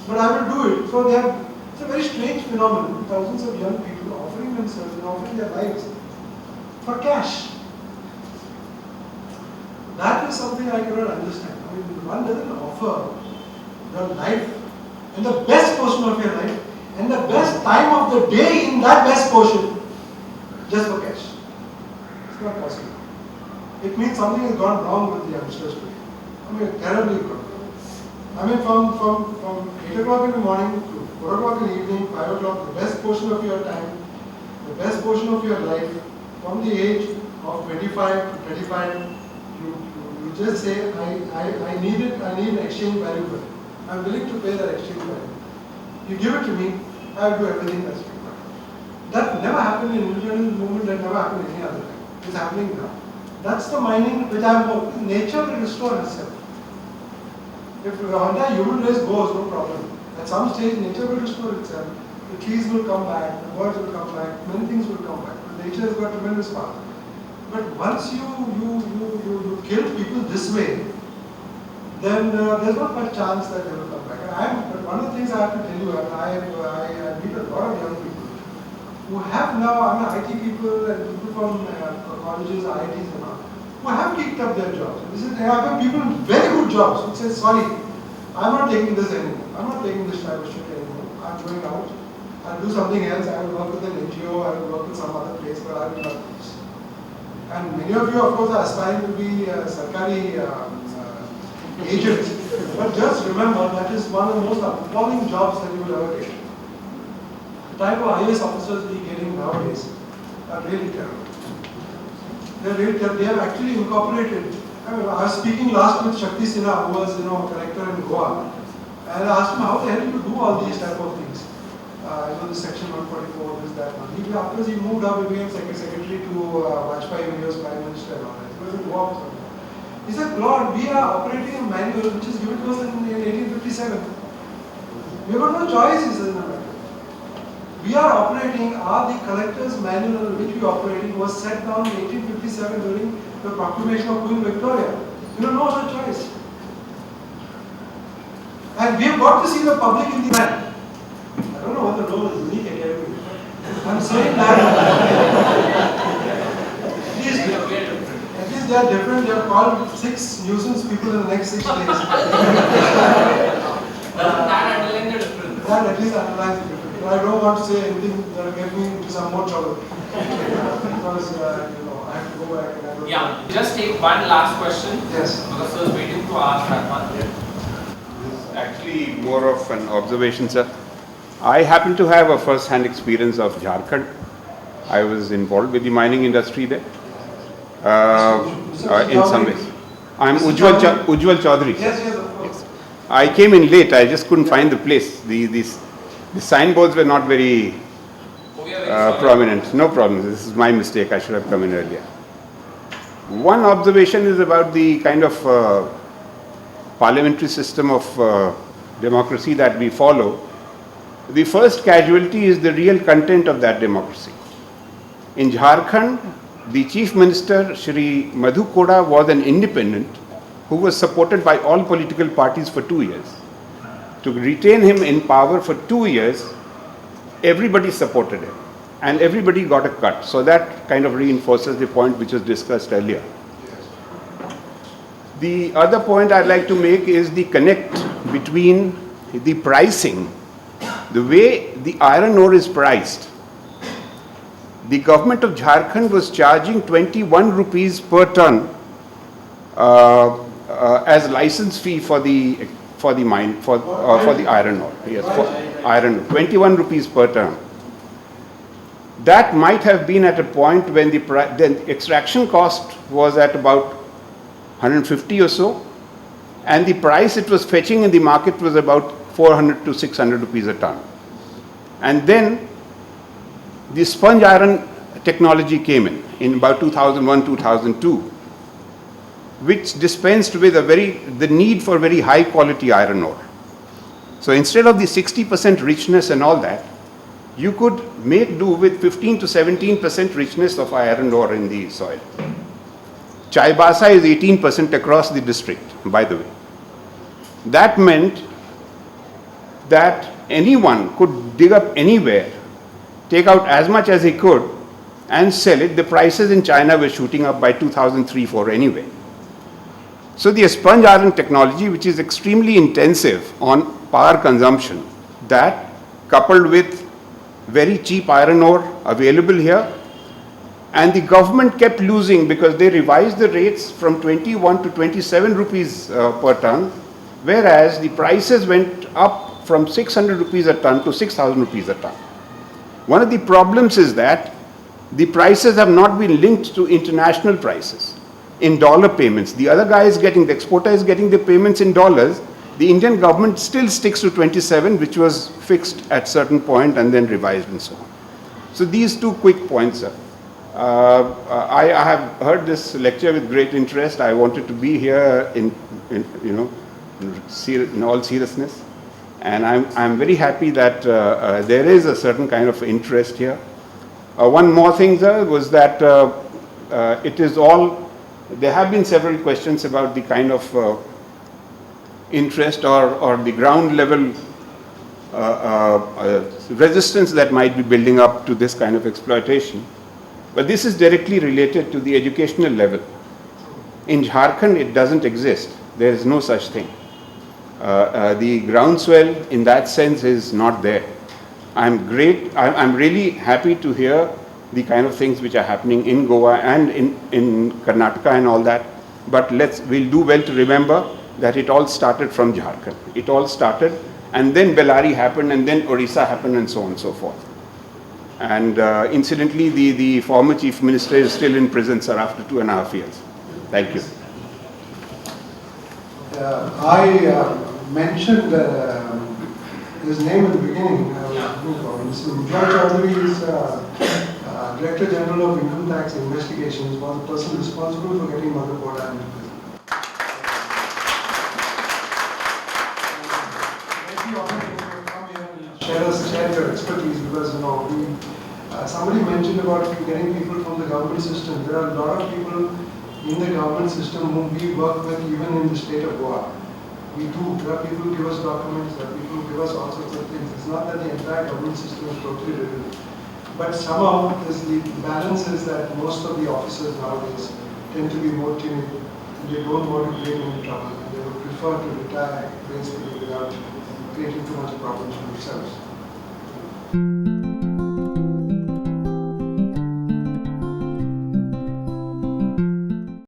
but I will do it. So it's a very strange phenomenon. Thousands of young people offering themselves and offering their lives for cash. That is something I cannot understand. I mean, one doesn't offer your life and the best portion of your life and the best time of the day in that best portion just for cash. It's not possible. It means something has gone wrong with the youngsters today. I mean, terribly gone. I mean, from 8 o'clock in the morning to 4 o'clock in the evening, 5 o'clock, the best portion of your time, the best portion of your life, from the age of 25 to 35, you just say, I need an exchange value for it. I'm willing to pay that exchange value. You give it to me, I will do everything that's required. That never happened in the independence movement, that never happened any other time. It's happening now. That's the mining which I am hoping. Nature will restore itself. If the entire human race goes, no problem. At some stage, nature will restore itself. The trees will come back, the birds will come back, many things will come back. But nature has got tremendous power. But once you kill people this way, then there's not much chance that they will come back. But one of the things I have to tell you, I meet a lot of young people who have now, IT people and people from colleges, IITs and all, who have kicked up their jobs. There are people in very good jobs who say, sorry, I'm not taking this anymore. I'm not taking this type of shit anymore. I'm going out. I'll do something else. I will work with an NGO. I will work with some other place, but I will not do this. And many of you, of course, are aspiring to be Sarkari agents. But just remember, that is one of the most appalling jobs that you will ever get. The type of IAS officers we are getting nowadays are really terrible. They have actually incorporated. I was speaking last with Shakti Sinha, who was a collector in Goa, and I asked him, how the hell do you do all these type of things? The section 144, this, that, one. After he moved up, he became secretary to Vajpayee when he was prime minister and all that. He was in Goa for some time. He said, Claude, we are operating a manual which is given to us in 1857. We have got no choice, he says in America. We are operating, the collector's manual which we are operating was set down in 1857 during the proclamation of Queen Victoria. You have no other choice. And we have got to see the public in the man. I don't know what the role is unique academy. I'm saying that at least they are different. They have called 6 nuisance people in the next 6 days. That underlines the difference. That at least underlines the difference. But I don't want to say anything that will get me into some more trouble. Because I have to go back and I don't know. Just take one last question. Yes. Because I was waiting to ask that one. This is actually more of an observation, sir. I happen to have a first-hand experience of Jharkhand. I was involved with the mining industry there. In some ways. I'm Ujjwal Chaudhary. Yes, of course. I came in late. I just couldn't find the place. The signboards were not very prominent. No problem. This is my mistake. I should have come in earlier. One observation is about the kind of parliamentary system of democracy that we follow. The first casualty is the real content of that democracy. In Jharkhand, the Chief Minister, Shri Madhu Koda, was an independent who was supported by all political parties for 2 years. to retain him in power for 2 years, everybody supported him and everybody got a cut. So that kind of reinforces the point which was discussed earlier. The other point I'd like to make is the connect between the pricing, the way the iron ore is priced. The government of Jharkhand was charging 21 rupees per ton as license fee for the mine for the iron ore. Yes, for iron ore, 21 rupees per ton. That might have been at a point when the extraction cost was at about 150 or so, and the price it was fetching in the market was about 400 to 600 rupees a ton. And then the sponge iron technology came in about 2001, 2002, which dispensed with the need for very high quality iron ore. So instead of the 60% richness and all that, you could make do with 15 to 17% richness of iron ore in the soil. Chaibasa is 18% across the district, by the way. That meant that anyone could dig up anywhere, take out as much as he could, and sell it. The prices in China were shooting up by 2003-04 anyway. So the sponge iron technology, which is extremely intensive on power consumption, that coupled with very cheap iron ore available here, and the government kept losing because they revised the rates from 21 to 27 rupees per ton, whereas the prices went up from 600 rupees a ton to 6,000 rupees a ton. One of the problems is that the prices have not been linked to international prices in dollar payments. The other guy is getting, the exporter is getting the payments in dollars. The Indian government still sticks to 27, which was fixed at certain point and then revised and so on. So these two quick points, sir. I have heard this lecture with great interest. I wanted to be here in all seriousness, and I'm very happy that there is a certain kind of interest here. One more thing, sir, was that it is all. There have been several questions about the kind of interest or the ground level resistance that might be building up to this kind of exploitation. But this is directly related to the educational level. In Jharkhand, it doesn't exist. There is no such thing. The groundswell in that sense is not there. I'm really happy to hear the kind of things which are happening in Goa and in Karnataka and all that. But we'll do well to remember that it all started from Jharkhand. It all started, and then Bellary happened, and then Odisha happened, and so on and so forth. And incidentally, the former Chief Minister is still in prison, sir, after 2.5 years. Thank you. I mentioned his name in the beginning. Mr. Chaudhary is Director General of Income Tax Investigations, was the person responsible for getting Mother Quota into prison. Share your expertise, because somebody mentioned about getting people from the government system. There are a lot of people in the government system whom we work with, even in the state of Goa. We do. There are people who give us documents, there are people who give us all sorts of things. It's not that the entire government system is totally riddled. But somehow the balance is that most of the officers nowadays tend to be more timid. They don't want to create any trouble, and they would prefer to retire gracefully without creating too much problems for themselves.